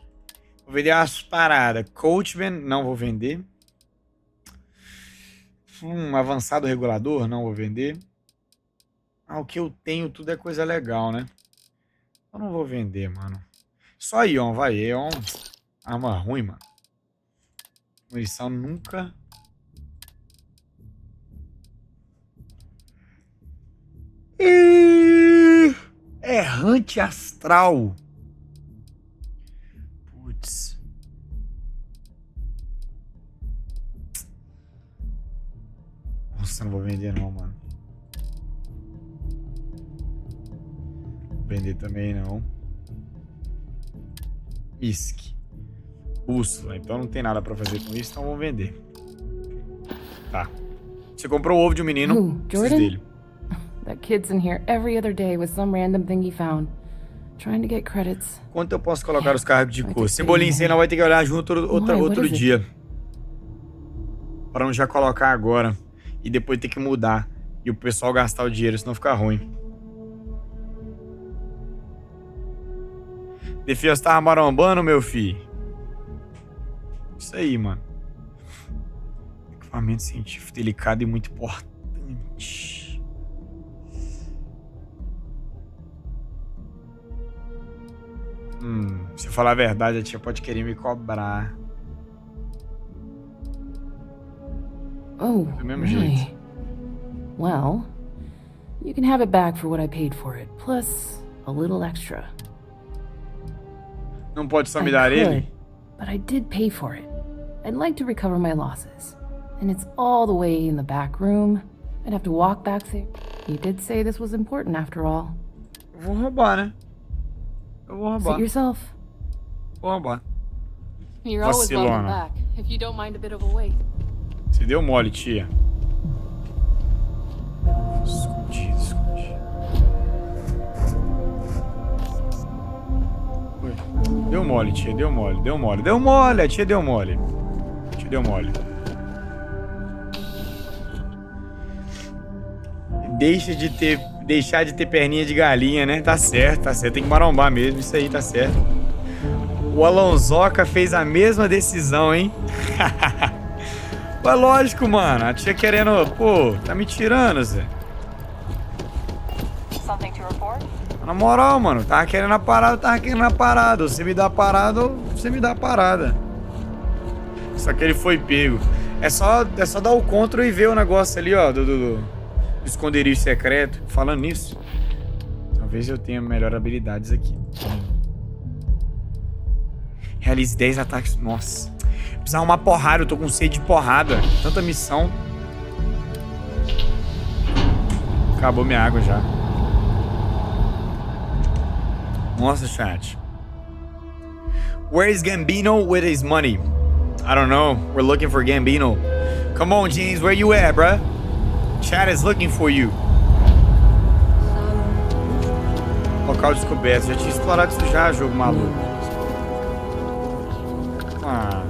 Speaker 1: Vou vender umas paradas. Coachman, não vou vender. Avançado regulador, não vou vender. Ah, o que eu tenho tudo é coisa legal, né? Eu não vou vender, mano. Só Ion, vai. Ion. Arma ruim, mano. Munição nunca... Errante astral. Putz. Nossa, não vou vender não, mano. Vender também não. Misk. Bússola. Então não tem nada pra fazer com isso, então vamos vender. Tá. Você comprou o ovo de um menino. Preciso dele.
Speaker 15: That kid's in here every other day with some random thing he found. Trying to get credits.
Speaker 1: Quanto eu posso colocar os cargos de cor? Cebolinha, você não vai ter que olhar junto outro dia. Pra não já colocar agora. E depois ter que mudar. E o pessoal gastar o dinheiro, senão fica ruim. Defias tá marombando, meu filho. Isso aí, mano. Equipamento científico delicado e muito importante. Se eu falar a verdade, a tia pode querer me cobrar.
Speaker 15: Oh,
Speaker 1: Do mesmo
Speaker 15: really?
Speaker 1: jeito.
Speaker 15: Well, you can have it back for what I paid for it, plus a little extra.
Speaker 1: Não pode só me dar ele?
Speaker 15: But I did pay for it. I'd like to recover my losses. And it's all the way in the back room. I'd have to walk back there. You did say this was important after all.
Speaker 1: Eu vou roubar, né? Eu vou roubar.
Speaker 15: Sit yourself.
Speaker 1: Vou roubar.
Speaker 15: You're always welcome
Speaker 1: Vacilona.
Speaker 15: back, if you don't mind a bit of a wait.
Speaker 1: Você deu mole, tia. Escondido, escondido. Oi. Deu mole, tia, deu mole, deu mole. Deu mole, a tia deu mole. A tia deu mole. Deixar de ter perninha de galinha, né? Tá certo, tá certo. Tem que marombar mesmo, isso aí tá certo. O Alonsoca fez a mesma decisão, hein? Mas lógico, mano. A tia querendo... Pô, tá me tirando, Zé. Na moral, mano. Tava querendo a parada, Você me dá a parada, você me dá a parada. Só que ele foi pego. É só dar o control e ver o negócio ali, ó. Do esconderijo secreto. Falando nisso, talvez eu tenha melhor habilidades aqui. Realize 10 ataques. Nossa. Precisa arrumar porrada. Eu tô com sede de porrada. Tanta missão. Acabou minha água já. Nossa, chat. Where is Gambino with his money? I don't know. We're looking for Gambino. Come on, James. Where you at, bruh? Chat is looking for you. Local descoberto. Já tinha explorado isso já, jogo maluco. Ah.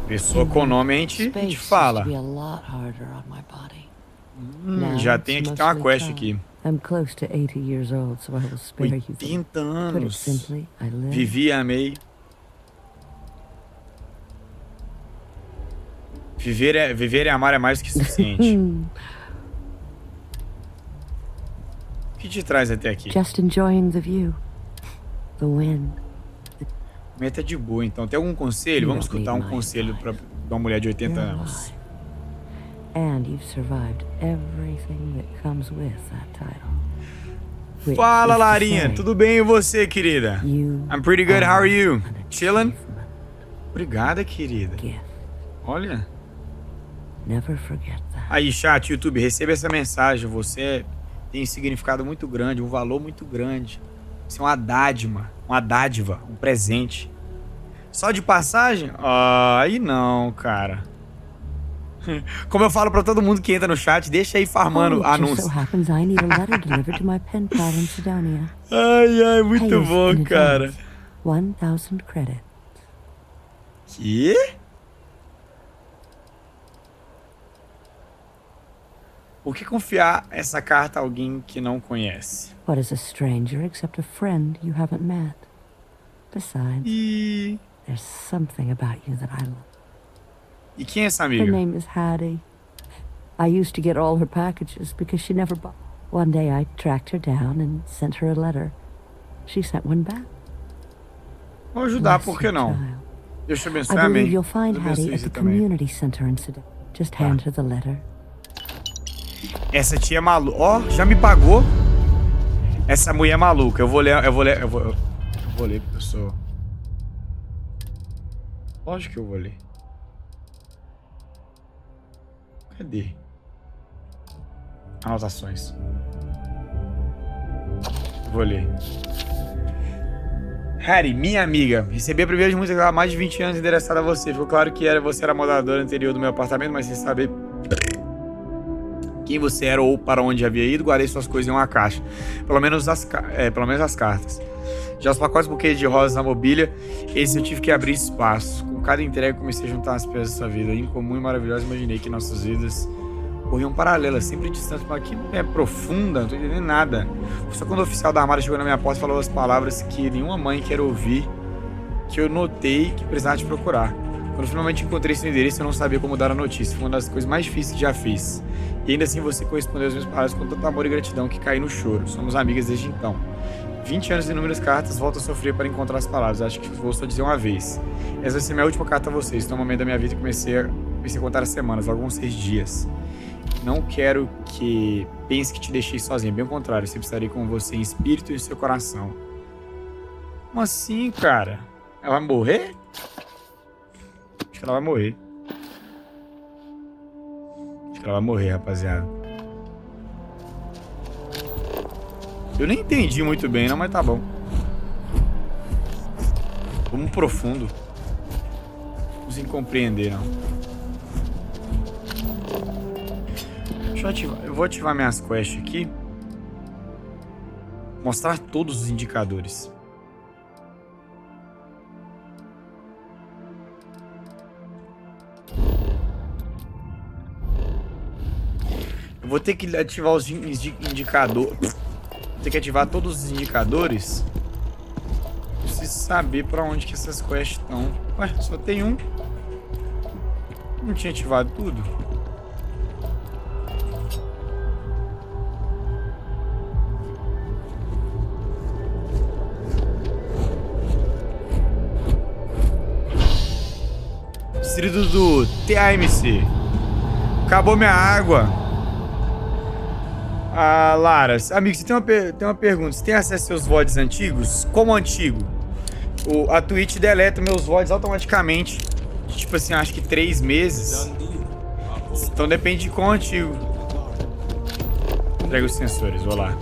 Speaker 1: Pessoa com nome a gente fala. Já tem aqui, tem uma quest aqui. 80 anos. Vivi e amei. Viver e amar é mais do que suficiente. O que te traz até aqui?
Speaker 16: Just enjoying the view. The wind.
Speaker 1: Meta de boa, então. Tem algum conselho? Vamos escutar um conselho para uma mulher de 80 anos.
Speaker 16: And you've survived everything that comes with that title.
Speaker 1: Fala, Larinha. Tudo bem e você, querida? I'm pretty good. How are you? Chillin'? Obrigada, querida. Olha.
Speaker 16: Never forget that.
Speaker 1: Aí, chat, YouTube, receba essa mensagem. Você tem um significado muito grande, um valor muito grande. Você é uma dádiva, um presente. Só de passagem? Aí não, cara. Como eu falo pra todo mundo que entra no chat, deixa aí farmando anúncio. Ai, muito bom, cara.
Speaker 16: 1000 credits.
Speaker 1: Que? Por que confiar essa carta a alguém que não conhece?
Speaker 16: What is a stranger except a friend you haven't met? Besides, there's something about you that I love.
Speaker 1: E quem é essa amiga?
Speaker 16: Her name is Hattie. I used to get all her packages because she never bought. One day I tracked her down and sent her a letter. She sent one back.
Speaker 1: Vou ajudar, por que não? Deus te abençoe,
Speaker 16: I
Speaker 1: amém.
Speaker 16: believe you'll find Hattie at the community center in Sedan. Just hand her the letter.
Speaker 1: Essa tia é maluca. Ó, já me pagou. Essa mulher é maluca. Eu vou ler porque eu sou... Lógico que eu vou ler. Cadê? Anotações. Vou ler. Harry, minha amiga, recebi a primeira de música há mais de 20 anos endereçada a você. Ficou claro que você era a moradora anterior do meu apartamento, mas sem saber quem você era ou para onde havia ido, guardei suas coisas em uma caixa. Pelo menos as cartas. Já os pacotes buquês de rosas na mobília, esse eu tive que abrir espaço. Com cada entrega comecei a juntar as peças dessa vida. Incomum e maravilhosa, imaginei que nossas vidas corriam paralelas, sempre distantes, mas aqui não é profunda, não tô entendendo nada. Só quando o oficial da Armada chegou na minha porta e falou as palavras que nenhuma mãe quer ouvir, que eu notei que precisava te procurar. Quando finalmente encontrei seu endereço, eu não sabia como dar a notícia. Foi uma das coisas mais difíceis que já fiz. E ainda assim você correspondeu às minhas palavras com tanto amor e gratidão que caí no choro. Somos amigas desde então. 20 anos e inúmeras cartas, volto a sofrer para encontrar as palavras. Acho que vou só dizer uma vez. Essa vai ser minha última carta a vocês. No momento da minha vida comecei a contar as semanas, alguns 6 dias. Não quero que pense que te deixei sozinho. Bem ao contrário, sempre estarei com você em espírito e em seu coração. Como assim, cara? Ela vai morrer? Acho que ela vai morrer. Ela vai morrer, rapaziada. Eu nem entendi muito bem, não, mas tá bom. Vamos profundo. Não sem compreender, não. Deixa eu ativar. Eu vou ativar minhas quests aqui. Mostrar todos os indicadores. Eu vou ter que ativar os indicadores. Vou ter que ativar todos os indicadores. Preciso saber pra onde que essas quests estão. Ué, só tem um. Não tinha ativado tudo. Distrito do TAMC. Acabou minha água. Ah, Lara, amigo, você tem uma pergunta. Você tem acesso aos seus VODs antigos? Como antigo? A Twitch deleta meus VODs automaticamente. Tipo assim, acho que 3 meses. Então depende de quão antigo. Entrega os sensores, vou lá.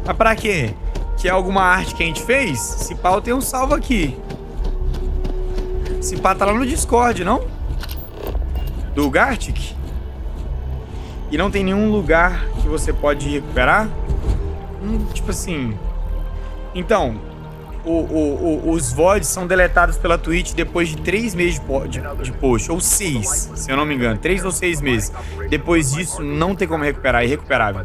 Speaker 1: Mas pra quê? Que é alguma arte que a gente fez? Se pá, eu tenho um salvo aqui. Se pá, tá lá no Discord, não? Do Gartic? E não tem nenhum lugar que você pode recuperar? Tipo assim... Então, os VODs são deletados pela Twitch depois de 3 meses de post. Ou 6, se eu não me engano. 3 ou 6 meses. Depois disso, não tem como recuperar. É irrecuperável.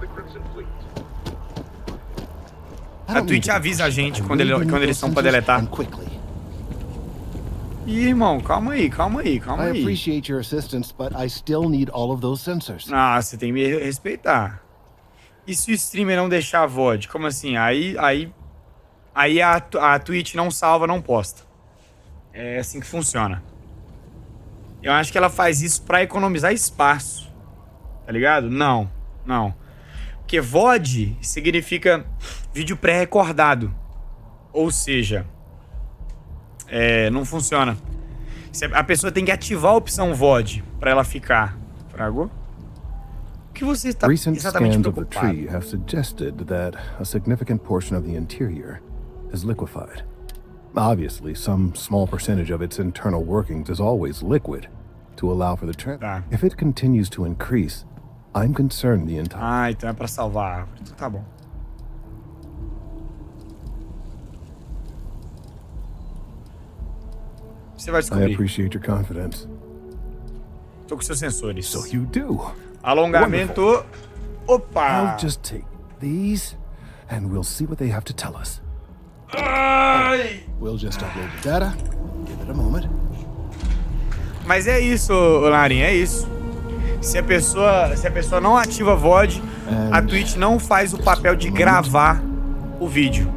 Speaker 1: A Twitch avisa a gente quando eles são pra deletar. Ih, irmão, calma aí.
Speaker 8: I appreciate your assistance, but I still need all of those sensors.
Speaker 1: Ah, você tem que me respeitar. E se o streamer não deixar a VOD? Como assim? Aí a Twitch não salva, não posta. É assim que funciona. Eu acho que ela faz isso pra economizar espaço. Tá ligado? Não. Porque VOD significa vídeo pré-recordado. Ou seja... não funciona. A pessoa tem que ativar a opção VOD pra ela ficar. Fragou? O que você está exatamente preocupado?
Speaker 13: Recent scans of the tree have suggested that a significant portion of the interior is liquefied. Obviously, some small percentage of its internal workings is always liquid to allow for the transport. If it continues to increase, I'm concerned the entire...
Speaker 1: Ah, então é pra salvar a árvore. Tá bom. Você vai descobrir.
Speaker 13: I appreciate your confidence.
Speaker 1: Tô com seus sensores.
Speaker 13: So you do.
Speaker 1: Alongamento.
Speaker 13: Wonderful.
Speaker 1: Opa!
Speaker 13: I'll just take these and we'll see what they have to tell us.
Speaker 1: Ai!
Speaker 8: We'll just upload the data. Give it a moment.
Speaker 1: Mas é isso, Larinha, é isso. Se a pessoa não ativa a VOD, a Twitch não faz o papel de gravar o vídeo.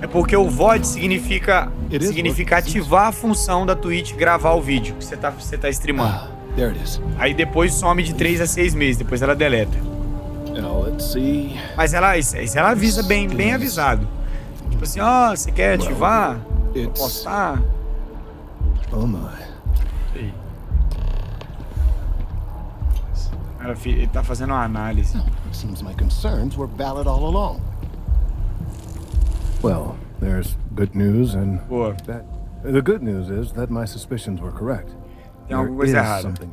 Speaker 1: É porque o VOD significa ativar a função da Twitch gravar o vídeo que você tá streamando. Aí depois some de 3 a 6 meses, depois ela deleta. Mas isso ela avisa bem avisado. Tipo assim, você quer ativar? Vou postar?
Speaker 8: Oh my.
Speaker 1: Ele tá fazendo uma análise.
Speaker 8: Seems my concerns were valid all along.
Speaker 13: Well, there's good news and
Speaker 1: Boa.
Speaker 13: bad. The good news is that my suspicions were correct.
Speaker 1: Tem alguma coisa errada.
Speaker 13: Something.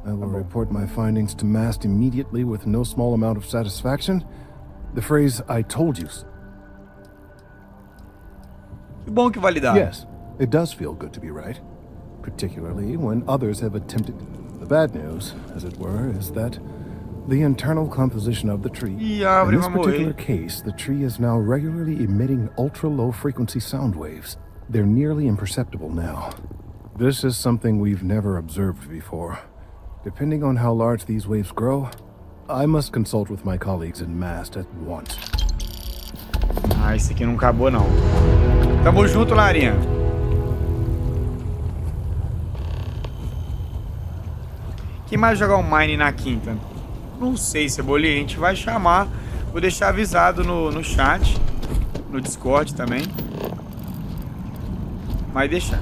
Speaker 13: I will report my findings to MAST immediately with no small amount of satisfaction. The phrase, I told you so.
Speaker 1: Que bom que validar.
Speaker 13: Yes, it does feel good to be right. Particularly when others have attempted. The bad news, as it were, is that the internal composition of the tree. In this particular case, the tree is now regularly emitting ultra-low frequency sound waves. They're nearly imperceptible now. This is something we've never observed before. Depending on how large these waves grow, I must consult with my colleagues in MAST at once.
Speaker 1: Ah, esse aqui não acabou não. Tamo junto, Larinha. Quem mais jogar um Mine na quinta? Não sei, Cebolinha, a gente vai chamar. Vou deixar avisado no chat, no Discord também. Vai deixar.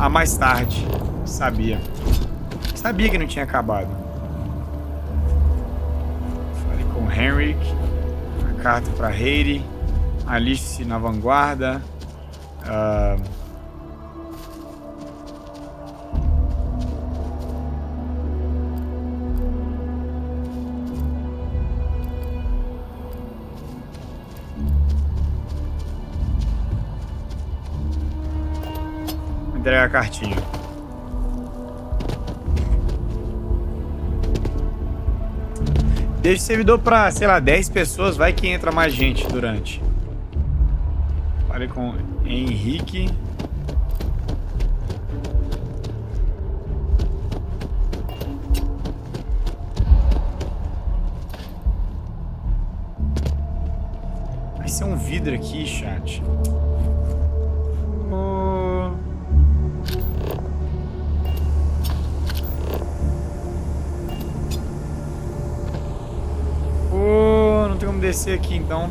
Speaker 1: Mais tarde. Sabia. Sabia que não tinha acabado. Falei com o Henrik. A carta pra Heidi. Alice na vanguarda. Entrega a cartinha. Deixa o servidor pra, sei lá, 10 pessoas. Vai que entra mais gente durante. Falei com o Henrique. Vai ser um vidro aqui, chat. Não tem como descer aqui, então.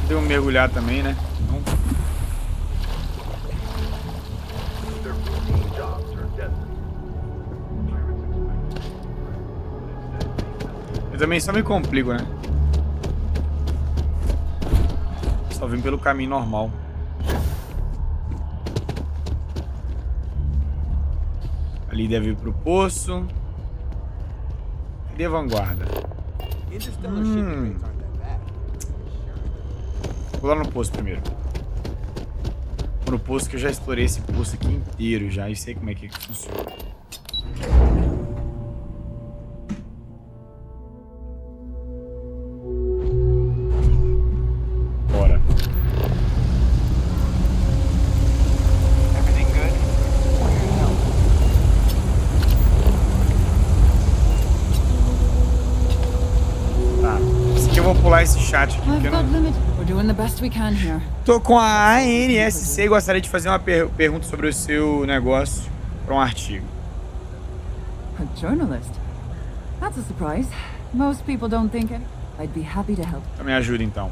Speaker 1: Deu um mergulhar também, né? Então... Eu também só me complico, né? Só vim pelo caminho normal. Ali deve ir pro poço. Cadê a vanguarda? Vou lá no poço primeiro. Vou no poço que eu já explorei esse poço aqui inteiro já e sei como é que funciona. Bora. Vou pular esse chat aqui. Tô com a ANSC e gostaria de fazer uma pergunta sobre o seu negócio para um artigo.
Speaker 17: A journalist? That's a surprise. Most people don't think it. I'd be happy to help.
Speaker 1: Então me ajuda então.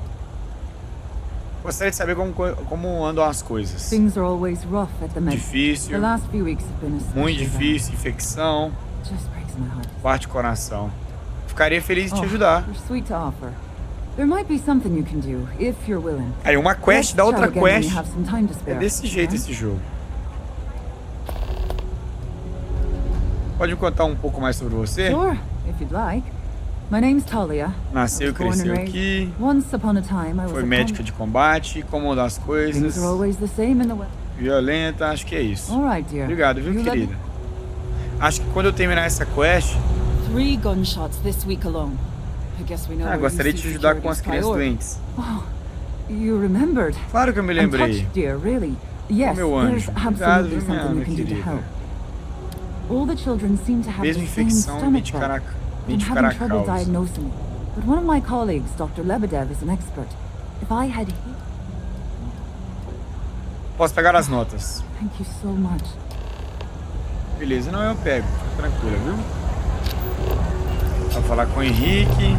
Speaker 1: Gostaria de saber como andam as coisas.
Speaker 17: Things are always rough at the med.
Speaker 1: Difícil.
Speaker 17: The last few weeks have been
Speaker 1: muito difícil, infecção.
Speaker 17: Just breaks my heart.
Speaker 1: Parte coração. Ficaria feliz de te ajudar.
Speaker 17: You're sweet to offer. There might be something you can do if you're willing.
Speaker 1: Aí uma quest da outra quest. É desse jeito esse jogo. Pode me contar um pouco mais sobre você?
Speaker 17: Sure, if you'd like. My name's Talia.
Speaker 1: Nasceu e cresceu aqui.
Speaker 17: Once upon a time I was
Speaker 1: foi médica de combate, como andar as coisas.
Speaker 17: Things are always the same in the West.
Speaker 1: Violenta, acho que é isso.
Speaker 17: All right, dear.
Speaker 1: Obrigado, viu, querida? Acho que quando eu terminar essa quest...
Speaker 17: 3 gunshots this week alone.
Speaker 1: Gostaria de te ajudar com as crianças doentes.
Speaker 17: Oh, you remembered?
Speaker 1: Claro que eu me lembrei.
Speaker 17: I'm touched, dear, really. Yes,
Speaker 1: meu anjo.
Speaker 17: Obrigado, minha querida. All the children seem to have
Speaker 1: mesmo
Speaker 17: the same
Speaker 1: infecção,
Speaker 17: stomach bug. I'm having trouble diagnosing it. But one of my colleagues, Dr. Lebedev, is an expert. If I had...
Speaker 1: Posso pegar as notas.
Speaker 17: Thank you so much.
Speaker 1: Beleza, não, eu pego. Fica tranquila, viu? Vou falar com o Henrique.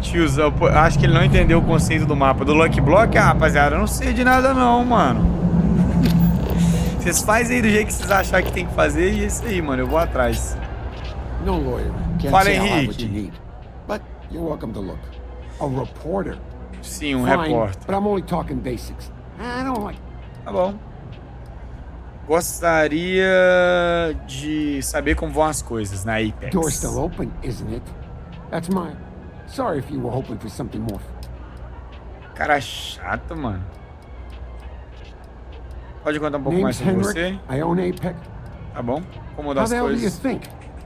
Speaker 1: Tiozão, acho que ele não entendeu o conceito do mapa do Lucky Block. Ah, rapaziada, eu não sei de nada não, mano. Vocês fazem aí do jeito que vocês acharem que tem que fazer e é isso aí, mano. Eu vou atrás.
Speaker 18: No lawyer.
Speaker 1: Fala, Henrique.
Speaker 18: But you're welcome to look. A reporter.
Speaker 1: Sim, repórter.
Speaker 18: But I'm only talking basics. I don't like.
Speaker 1: Tá bom. Gostaria de saber como vão as coisas na Apex.
Speaker 18: Door's still open, isn't it? That's mine. Sorry if you were hoping for something more.
Speaker 1: Cara chato, mano. Pode contar um pouco mais sobre você?
Speaker 18: I own Apex.
Speaker 1: Tá bom. Como das coisas?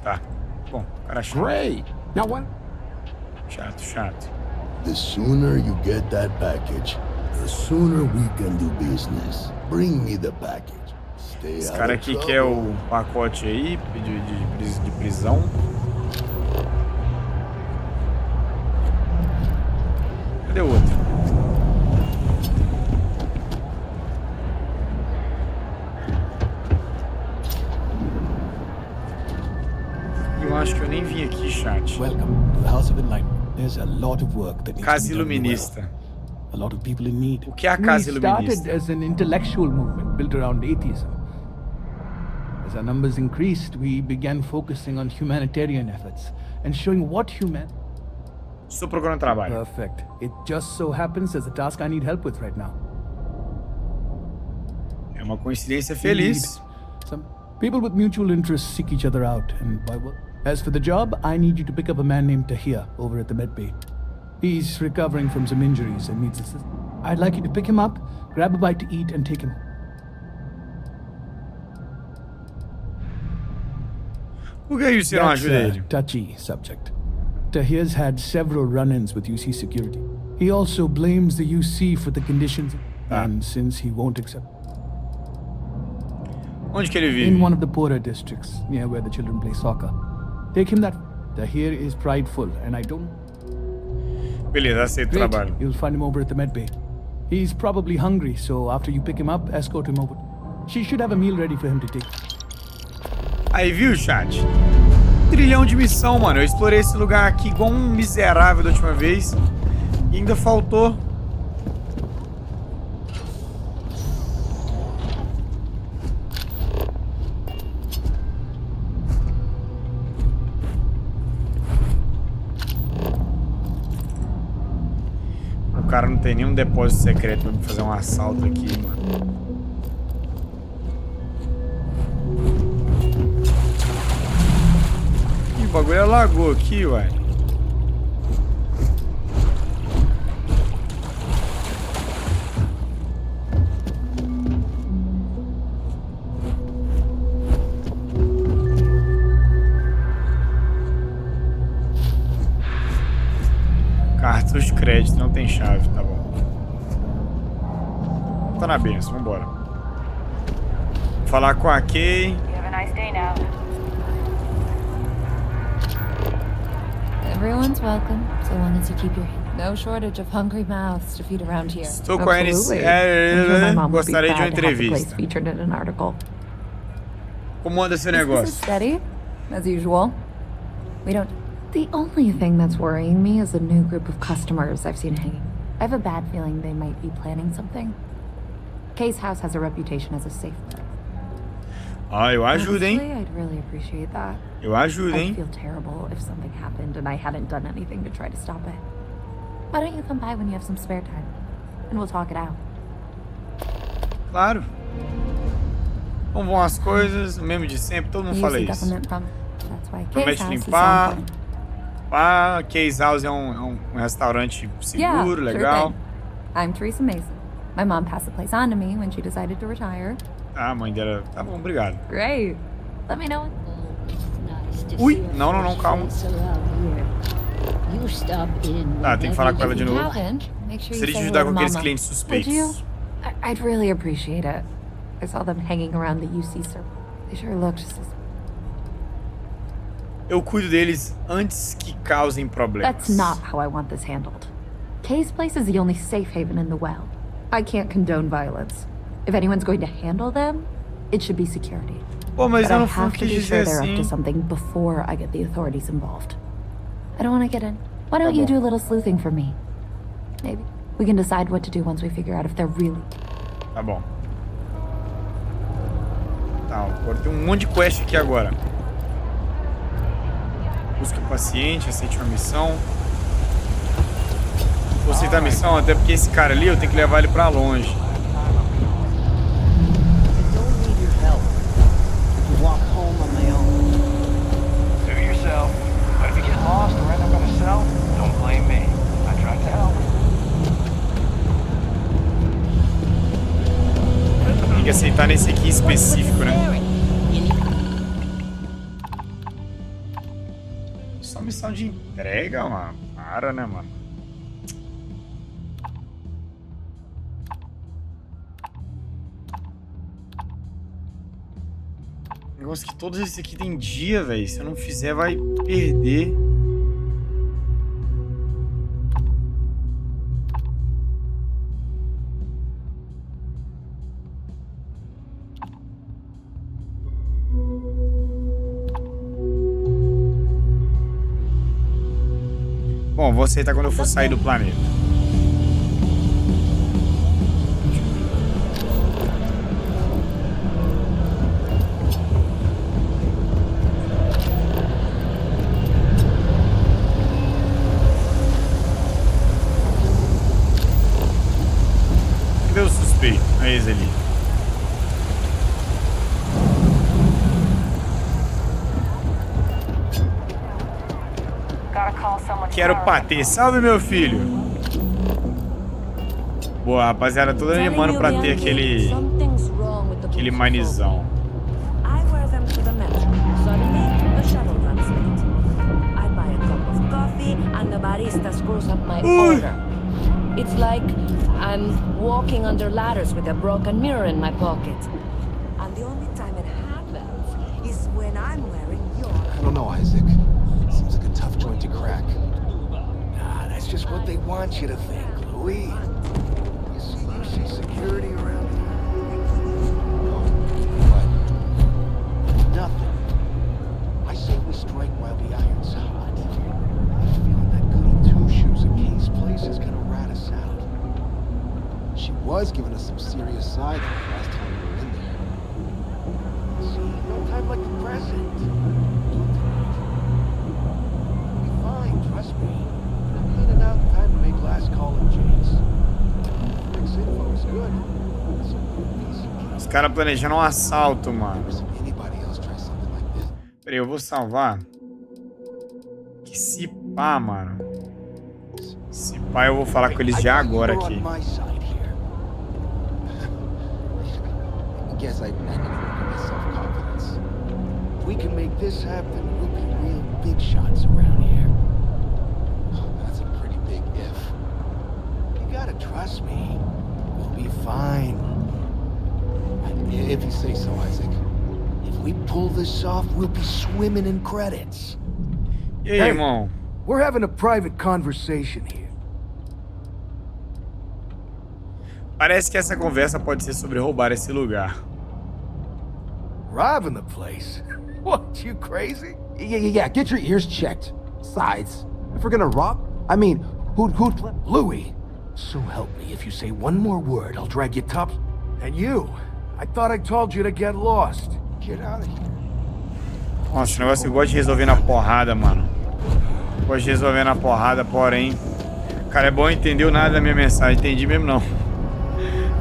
Speaker 1: Tá. Bom, cara chato.
Speaker 18: Great. Now what?
Speaker 1: Chato, chato.
Speaker 19: The sooner you get that package, the sooner we can do business. Bring me the package. Stay
Speaker 1: Esse cara aqui quer o pacote aí de prisão. Cadê o outro? Eu acho que eu nem vim aqui, chat.
Speaker 20: Welcome to the House of Enlightenment. There's a lot of work that needs
Speaker 1: Casa
Speaker 20: to be done
Speaker 1: Iluminista.
Speaker 20: well. A lot of people in need.
Speaker 1: O que é a Casa
Speaker 20: We
Speaker 1: Iluminista?
Speaker 20: started as an intellectual movement built around atheism. As our numbers increased, we began focusing on humanitarian efforts and showing what
Speaker 1: Estou procurando trabalho.
Speaker 20: Perfect. It just so happens there's a task I need help with right now.
Speaker 1: É uma coincidência feliz.
Speaker 20: Some people with mutual interests seek each other out, and by what? As for the job, I need you to pick up a man named Tahir over at the medbay. He's recovering from some injuries and needs assistance. I'd like you to pick him up, grab a bite to eat, and take him.
Speaker 1: Por que isso não ajuda ele?
Speaker 20: Touchy subject. Tahir's had several run-ins with UC security. He also blames the UC for the conditions, and since he won't accept.
Speaker 1: Onde que ele vive?
Speaker 20: In one of the poorer districts, near where the children play soccer. Take him that. Tahir is prideful, and I don't.
Speaker 1: Beleza, aceito o trabalho.
Speaker 20: You'll find him over at the medbay. He's probably hungry, so after you pick him up, escort him over. She should have a meal ready for him to take.
Speaker 1: Aí, viu, chat? Trilhão de missão, mano. Eu explorei esse lugar aqui igual um miserável da última vez. E ainda faltou. O cara não tem nenhum depósito secreto pra me fazer um assalto aqui, mano. O bagulho alagou aqui, uai. Cartões de crédito, não tem chave, tá bom. Tá na benção, vambora. Vou falar com a Kay.
Speaker 21: Everyone's welcome, so long as you keep your no shortage of hungry mouths to feed around here.
Speaker 1: Estou com a gostaria de uma entrevista. Como anda esse negócio?
Speaker 21: Steady, as usual. We don't. The only thing that's worrying me is a new group of customers I've seen hanging. I have a bad feeling they might be planning something. Kay's house has a reputation as a safe place.
Speaker 1: Ah, eu ajudo, hein?
Speaker 21: I'd really appreciate that.
Speaker 1: Eu ajudo, hein?
Speaker 21: I'd feel terrible if something happened and I hadn't done anything to try to stop it. Why don't you come by when you have some spare time? And we'll talk it out.
Speaker 1: Claro. Como vão as coisas, o mesmo de sempre, todo mundo fala isso. Promete limpar. Ah, Kay's House é um restaurante seguro, legal.
Speaker 21: I'm Teresa Mason. My mom passed the place on to me when she decided to retire.
Speaker 1: Ah, a mãe dela... Tá bom, obrigado.
Speaker 21: Great. Let me know.
Speaker 1: Ui, não, calma. Ah, tem que falar com ela de novo. Seria de ajudar com aqueles clientes suspeitos.
Speaker 21: I'd really appreciate it. I saw them hanging around the UC circle. They sure looked suspicious.
Speaker 1: Eu cuido deles antes que causem problemas.
Speaker 21: That's not how I want this handled. Kay's place is the only safe haven in the well. I can't condone violence. If anyone's going to handle them, it should be security.
Speaker 1: Pô, mas eu não
Speaker 21: have to be sure they're
Speaker 1: assim.
Speaker 21: up to something before I get the authorities involved. I don't want to get in. Why don't you do a little sleuthing for me? Maybe we can decide what to do once we figure out if they're really...
Speaker 1: Tá bom. Tá, agora tem um monte de quest aqui agora. Busca paciente, aceite uma missão. Vou aceitar a missão, até porque esse cara ali eu tenho que levar ele pra longe. Tem que aceitar nesse aqui específico, né? Só missão de entrega, mano. Para, né, mano? Negócio que todos esses aqui tem dia, velho. Se eu não fizer, vai perder. Bom, vou aceitar quando eu for sair do planeta. Cadê o suspeito? É esse ali. Quero patê. Salve, meu filho. Boa, rapaziada, toda animando pra ter aquele manizão.
Speaker 3: I wear them to the metro. Suddenly, the shuttle runs late. I buy a cup of coffee and the barista screws up my order. It's like I'm walking under ladders with a broken mirror in my pocket. And the only time it happens is when I'm wearing yours.
Speaker 18: I don't know, Isaac. Seems like a tough joint to crack. Nah, that's just what they want you to think, Louis. You see security around here? No. What? Nothing. I say we strike while the iron's hot. I'm feeling that goody two-shoes at Kay's place is gonna rat us out. She was giving us some serious side last time we were in there. See, no time like the present. Trust me. I'm in and out in time to make last call in James. Fix info is good.
Speaker 1: Os caras planejando um assalto, mano. Peraí, eu vou salvar. Que se pá, mano. Se pá, eu vou falar com eles já agora aqui.
Speaker 18: Guess I've been my self-confidence. If we can make this happen, we'll be real big shots around here. That's a pretty big if. You gotta trust me. We'll be fine. If you say so, Isaac. If we pull this off, we'll be swimming in credits.
Speaker 1: Hey, irmão.
Speaker 18: We're having a private conversation here.
Speaker 1: Parece que essa conversa pode ser sobre roubar esse lugar.
Speaker 18: Robbing the place? What, you crazy? Yeah, get your ears checked. Besides, if we're gonna rob, I mean, who'd Louis. So help me, if you say one more word, I'll drag you top. And you, I thought I told you to get lost. Get out of here.
Speaker 1: Nossa, o negócio que eu gosto de resolver na porrada, mano. Gosto de resolver na porrada, porém... Cara, é bom, entendeu nada da minha mensagem. Entendi mesmo, não.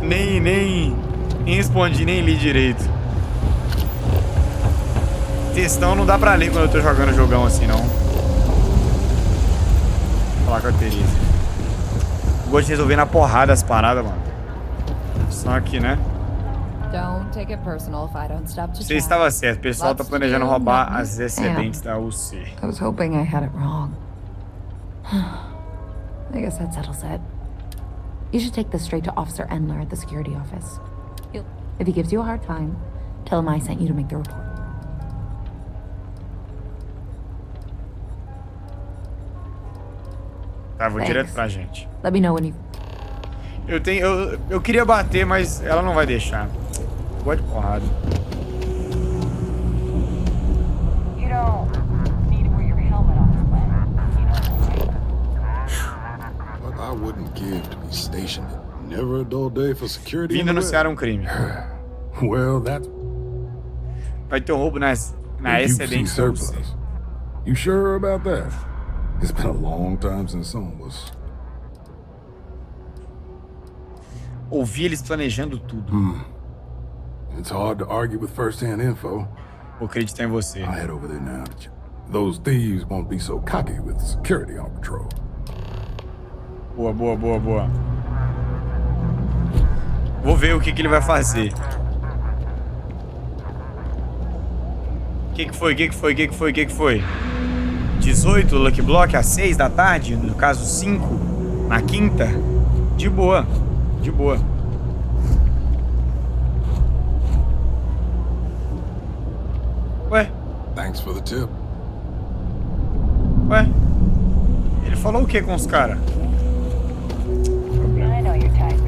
Speaker 1: Nem respondi, nem li direito. Textão não dá pra ler quando eu tô jogando jogão assim, não. Vou falar com a Teresa. Gosto de resolver na porrada as paradas, mano. Só aqui, né? Você estava certo. O pessoal tá planejando roubar as excedentes da UC.
Speaker 21: I was hoping I had it wrong. I guess that settles it. You should take this straight to Officer Endler at the security office. If he gives you a hard time, tell him I sent you to make the report.
Speaker 1: Tá, vou direto pra gente.
Speaker 21: Let me know when you...
Speaker 1: Eu queria bater, mas ela não vai deixar. Gosto de porrada.
Speaker 10: You don't need to wear your helmet on this planet. You know,
Speaker 19: What I wouldn't give to be stationed. Never a dull day for security.
Speaker 1: Vindo anunciar crime.
Speaker 19: Well, that's...
Speaker 1: Vai ter roubo na excedente da UC.
Speaker 19: You sure about that? It's been a long time since someone was...
Speaker 1: Ouvi eles planejando tudo.
Speaker 19: It's hard to argue with first-hand info.
Speaker 1: Vou acreditar em você.
Speaker 19: I'll head over there now. Those thieves won't be so cocky with security on patrol.
Speaker 1: Boa. Vou ver o que ele vai fazer. O que foi? 18, Lucky Block, às 6 da tarde, no caso 5, na quinta. De boa. Ué?
Speaker 19: Thanks for the tip.
Speaker 1: Ué? Ele falou o que com os caras?
Speaker 10: I know your type.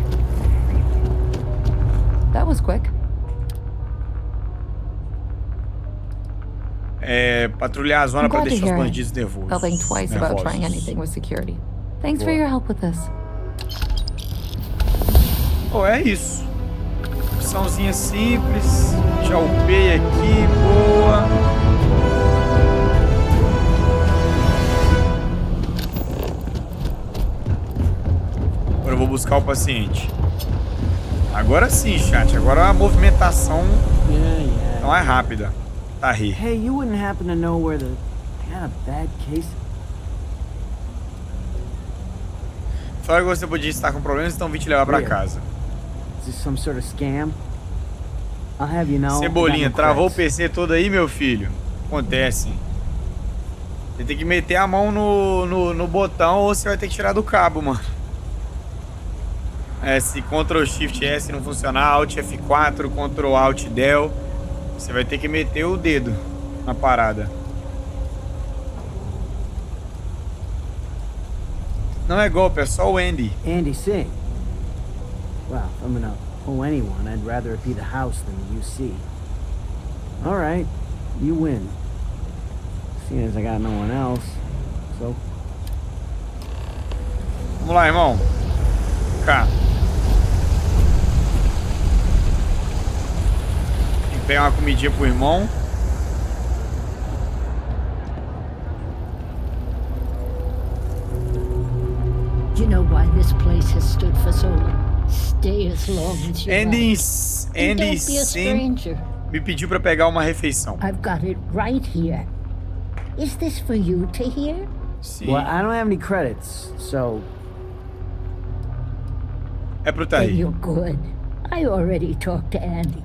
Speaker 21: That was quick.
Speaker 1: patrulhar a zona
Speaker 21: I'm
Speaker 1: pra
Speaker 21: glad to
Speaker 1: deixar os
Speaker 21: hear it.
Speaker 1: bandidos nervosos.
Speaker 21: I'll think twice about trying anything with security. Thanks for your help with this.
Speaker 1: É isso. Missãozinha simples. Já upei aqui, boa. Agora eu vou buscar o paciente. Agora sim, chat. Agora a movimentação não é rápida. Tá ri.
Speaker 14: Hey, you wouldn't happen to know where the kind of bad case?
Speaker 1: Fala que você podia estar com problemas, então vim te levar pra casa.
Speaker 14: Is this some sort of scam? I'll have you know.
Speaker 1: Cebolinha, travou o PC todo aí, meu filho? Acontece. Você tem que meter a mão no botão ou você vai ter que tirar do cabo, mano. Se Ctrl Shift S não funcionar, Alt F4, Ctrl Alt Del, você vai ter que meter o dedo na parada. Não é golpe, é só o Andy.
Speaker 14: Andy sick. Well, if I'm gonna owe anyone, I'd rather it be the house than the UC. All right, you win. Seeing as I got no one else, so.
Speaker 1: Vamos lá, irmão. Cá. Tem que pegar uma comidinha pro irmão.
Speaker 5: You know why this place has stood for so long? Stay as long as you
Speaker 1: Andy
Speaker 5: sim
Speaker 1: me pediu pra pegar uma refeição.
Speaker 5: I've got it right here. Is this for you to hear?
Speaker 1: Sim.
Speaker 14: Well, I don't have any credits, so.
Speaker 1: É pro Tahi.
Speaker 5: You're good. I already talked to Andy.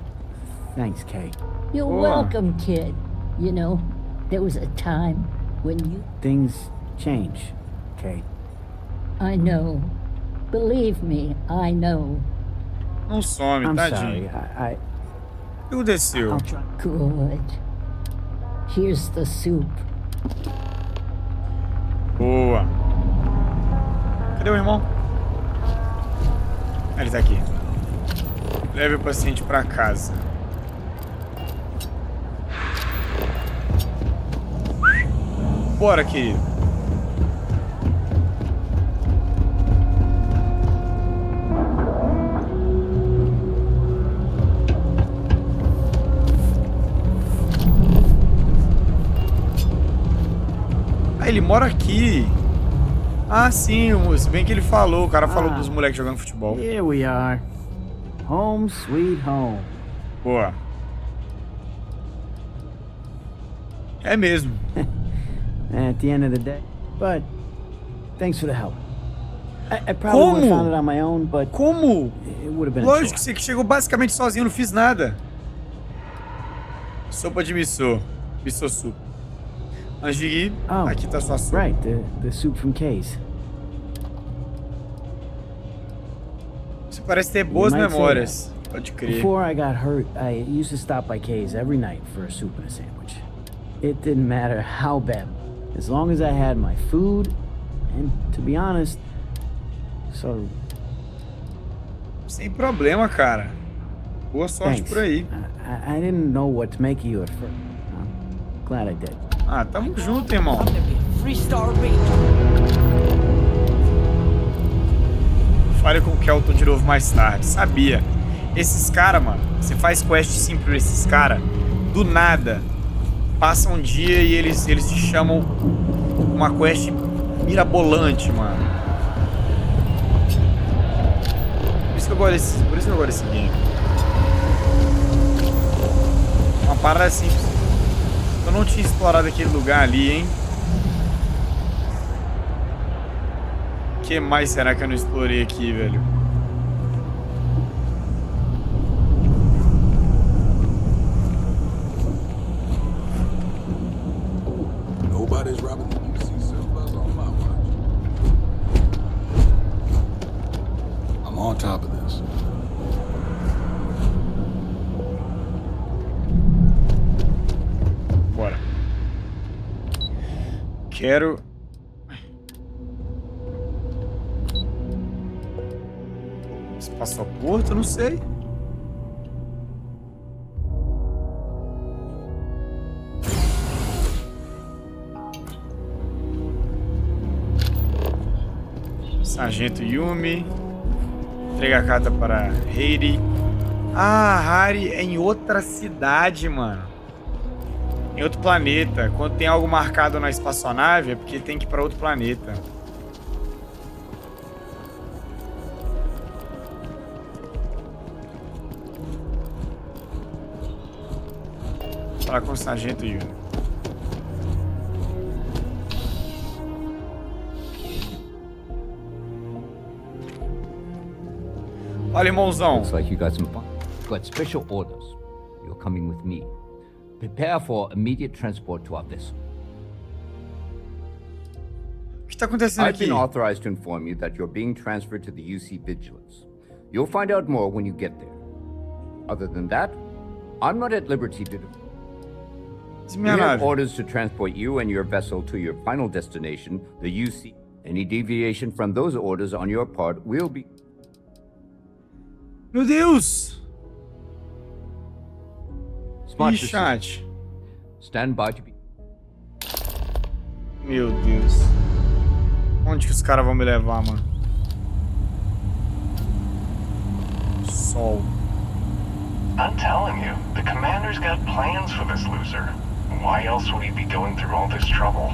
Speaker 14: Thanks, Kay.
Speaker 5: You're welcome, kid. You know, there was a time when you...
Speaker 14: Things change, Kay.
Speaker 5: I know. Believe me, I know.
Speaker 1: Não some,
Speaker 14: I'm
Speaker 1: tadinho.
Speaker 14: sorry. I...
Speaker 1: O que aconteceu?
Speaker 5: Good. Here's the soup.
Speaker 1: Boa. Cadê o irmão? Ele tá aqui. Leve o paciente pra casa. Bora, querido. Ah, ele mora aqui. Ah, sim, se bem que ele falou. O cara falou dos moleques jogando futebol.
Speaker 14: Here we are. Home sweet home.
Speaker 1: Boa. É mesmo.
Speaker 14: At the end of the day. But thanks for the help. I probably would have found it on my own, but
Speaker 1: Como?
Speaker 14: It would have been
Speaker 1: Lógico que você chegou basicamente sozinho, não fiz nada. Sopa de miso. Miso soup. Antes de ir, aqui tá sua sopa.
Speaker 14: Right, the soup from Kay's.
Speaker 1: Você parece ter boas memórias. Pode crer.
Speaker 14: Before I got hurt, I used to stop by Kay's every night for a soup and a sandwich. It didn't matter how bad, as long as I had my food, and to be honest, so...
Speaker 1: Sem problema, cara. Boa sorte por aí.
Speaker 14: I didn't know what to make of you at first. I'm glad I did.
Speaker 1: Ah, tamo junto, irmão. Fale com o Kelton de novo mais tarde. Sabia. Esses caras, mano, você faz quest simples pra esses caras, do nada, passa um dia e eles te chamam uma quest mirabolante, mano. Por isso que eu gosto desse game. Uma parada simples. Eu não tinha explorado aquele lugar ali, hein? O que mais será que eu não explorei aqui, velho?
Speaker 22: Nobody's robbing the UC servers on my watch. I'm on top of this.
Speaker 1: Bora. Quero... Esse passaporte, eu não sei. Sargento Yumi. Entrega a carta para Heidi. Ah, Harry é em outra cidade, mano. Em outro planeta. Quando tem algo marcado na espaçonave, é porque tem que ir para outro planeta. Vou falar com o Sargento Yumi. Olha, irmãozão.
Speaker 4: Looks like you got special orders. You're coming with me. Prepare for immediate transport to our vessel.
Speaker 1: O que está acontecendo
Speaker 4: I've
Speaker 1: aqui?
Speaker 4: been authorized to inform you that you're being transferred to the UC Vigilance. You'll find out more when you get there. Other than that, I'm not at liberty to... We have orders to transport you and your vessel to your final destination, the UC. Any deviation from those orders on your part will be...
Speaker 1: Meu Deus!
Speaker 4: Smart
Speaker 1: Ih, chat.
Speaker 4: Stand by to be...
Speaker 1: Meu Deus. Onde que os caras vão me levar, mano? Sol.
Speaker 11: I'm telling you, the commander's got plans for this loser. Why else would he be going through all this trouble?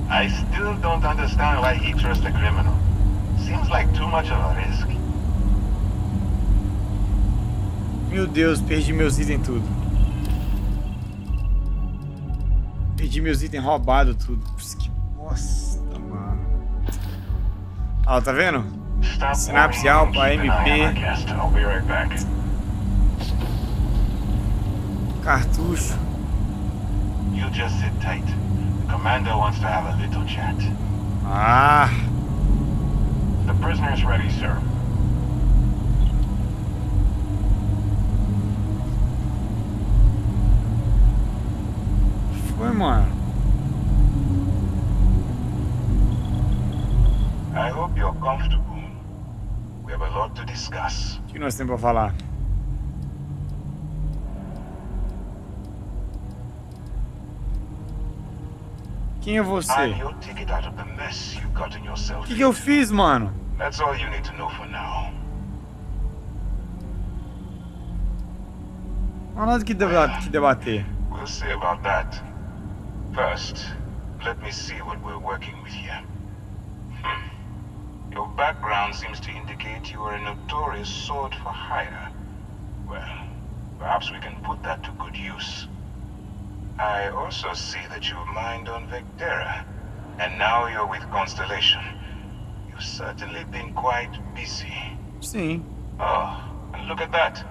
Speaker 18: I still don't understand why he trusts a criminal. Seems like too much of a risk.
Speaker 1: Meu Deus, perdi meus itens tudo. Perdi meus itens roubados tudo. Que bosta, mano. Ó, tá vendo? Sinapse Alpha, MP. Cartucho.
Speaker 18: You just sit tight. The commander wants to have a little chat.
Speaker 1: Ah.
Speaker 11: The prisoner's ready, sir.
Speaker 1: Foi, mano.
Speaker 18: I hope you're comfortable. We have a lot to discuss.
Speaker 1: O que nós temos pra falar? Quem é você?
Speaker 18: I'm your ticket out of the mess you got in yourself.
Speaker 1: O que eu fiz, mano?
Speaker 18: That's all you need to know for now.
Speaker 1: Não há nada que debater.
Speaker 18: We'll see about that. First, let me see what we're working with here. Your background seems to indicate you are a notorious sword for hire. Well, perhaps we can put that to good use. I also see that you mined on Vectera, and now you're with Constellation. You've certainly been quite busy.
Speaker 1: Sim.
Speaker 18: Oh, and look at that.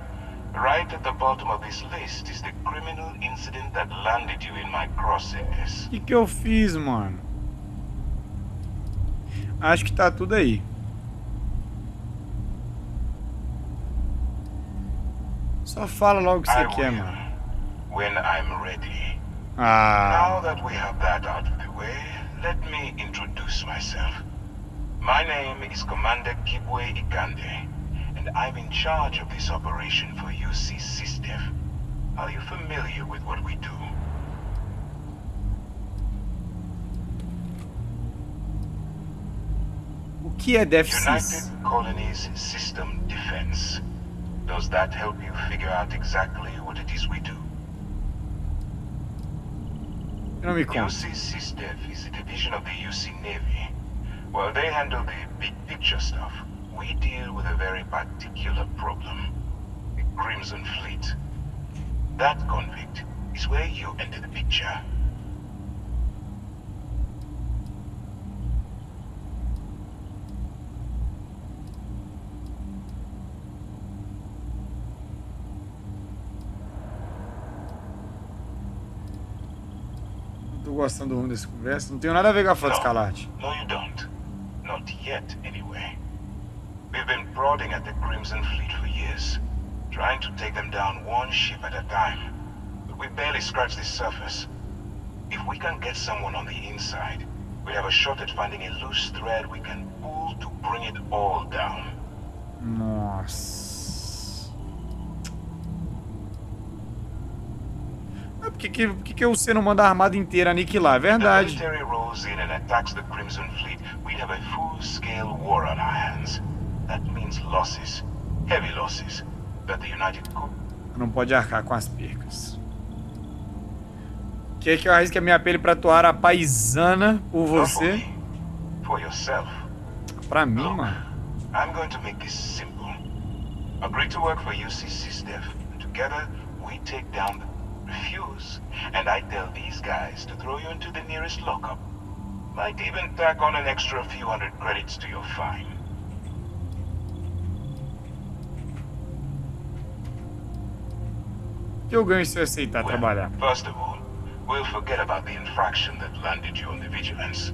Speaker 18: Right at the bottom of this list is the criminal incident that landed you in my crosshairs.
Speaker 1: O que eu fiz, mano? Acho que tá tudo aí. Só fala logo o que você quer, mano.
Speaker 18: When I'm ready.
Speaker 1: Ah.
Speaker 18: Now that we have that out of the way, let me introduce myself. My name is Commander Kibwe Ikande, and I'm in charge of this operation for UC SysDef. Are you familiar with what we do?
Speaker 1: O que é DefSys?
Speaker 18: United Colonies System Defense. Does that help you figure out exactly what it is we do?
Speaker 1: Não me conta.
Speaker 18: UC SysDef is a division of the UC Navy. While they handle the big picture stuff, we deal with a very particular problem. The Crimson Fleet. That convict is where you enter the picture.
Speaker 1: Tô gostando do rumo dessa conversa. Não tenho nada a ver com a foto escalate.
Speaker 18: No, you don't. Not yet, anyway. We've been prodding at the Crimson Fleet for years, trying to take them down one ship at a time. But we barely scratched the surface. If we can get someone on the inside, we have a shot at finding a loose thread we can pull to bring it all down.
Speaker 1: Nossa. Mas por que você não manda a armada inteira aniquilar? É verdade.
Speaker 11: The military rolls in and attacks the Crimson Fleet. We'd have a full-scale war on our hands. That means losses, heavy losses, that the United...
Speaker 1: Não pode arcar com as percas. Quer que eu arrisque a minha pele pra atuar a paisana por você?
Speaker 11: For yourself.
Speaker 1: Pra mim, mano.
Speaker 11: I'm going to make this simple. Agree to work for UCC Steph. Together, we take down the refuse, and I tell these guys to throw you into the nearest lockup. Might even tack on an extra few hundred credits to your fine.
Speaker 1: O que eu ganho se eu aceitar trabalhar?
Speaker 11: First of all, we'll forget about the infraction that landed you on the vigilance.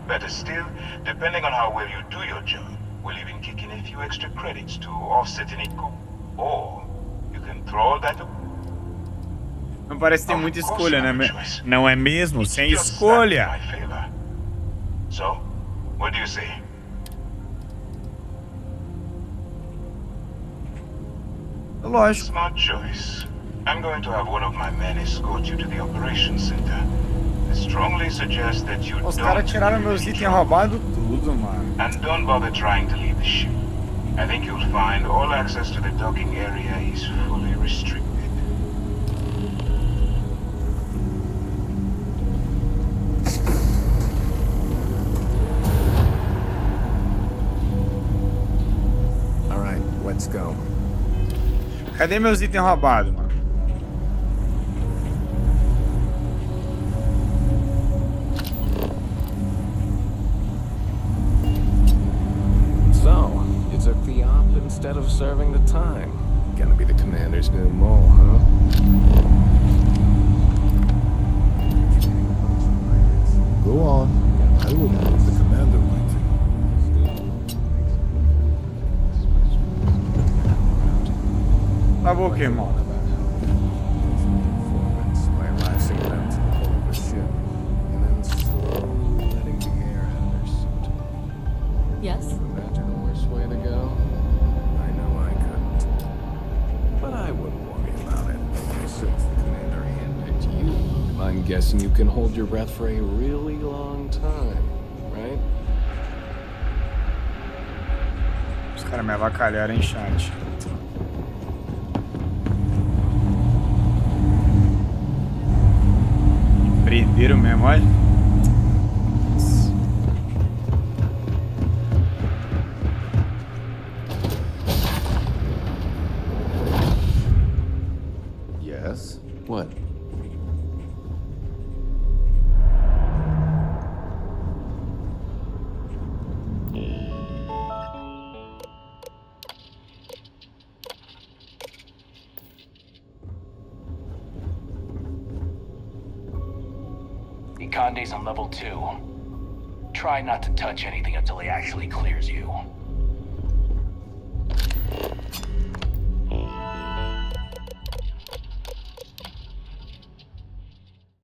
Speaker 11: Better still, depending on how well you do your job, we'll even kick in a few extra credits to offset any coup. Or you can throw all that away.
Speaker 1: Não parece ter muita escolha, né? Não é mesmo? Sem escolha.
Speaker 11: So, what do you say?
Speaker 1: Lógico.
Speaker 11: Smart choice. I'm going to have one of my men escort you to the operations center. I strongly suggest that you
Speaker 1: Os caras tiraram meus itens roubados tudo, mano.
Speaker 11: And don't bother trying to leave the ship. I think you'll find all access to the docking area is fully restricted.
Speaker 13: All right, let's go.
Speaker 1: Cadê meus itens roubados, mano?
Speaker 6: So, you took the op instead of serving the time. Gonna be the commander's new mole, huh?
Speaker 13: Go on. I will move the commander might.
Speaker 1: Tá bom, irmão.
Speaker 12: Yes?
Speaker 6: Imagine a worse way to go. I know I couldn't. But I wouldn't worry about it. Since the commander handpicked you, I'm guessing you can hold your breath for a really long time, right?
Speaker 1: Os caras me avacalharam em chat. Prenderam mesmo, olha.
Speaker 6: Yes? What?
Speaker 7: Conde's on level 2. Try not to touch anything until he actually clears you.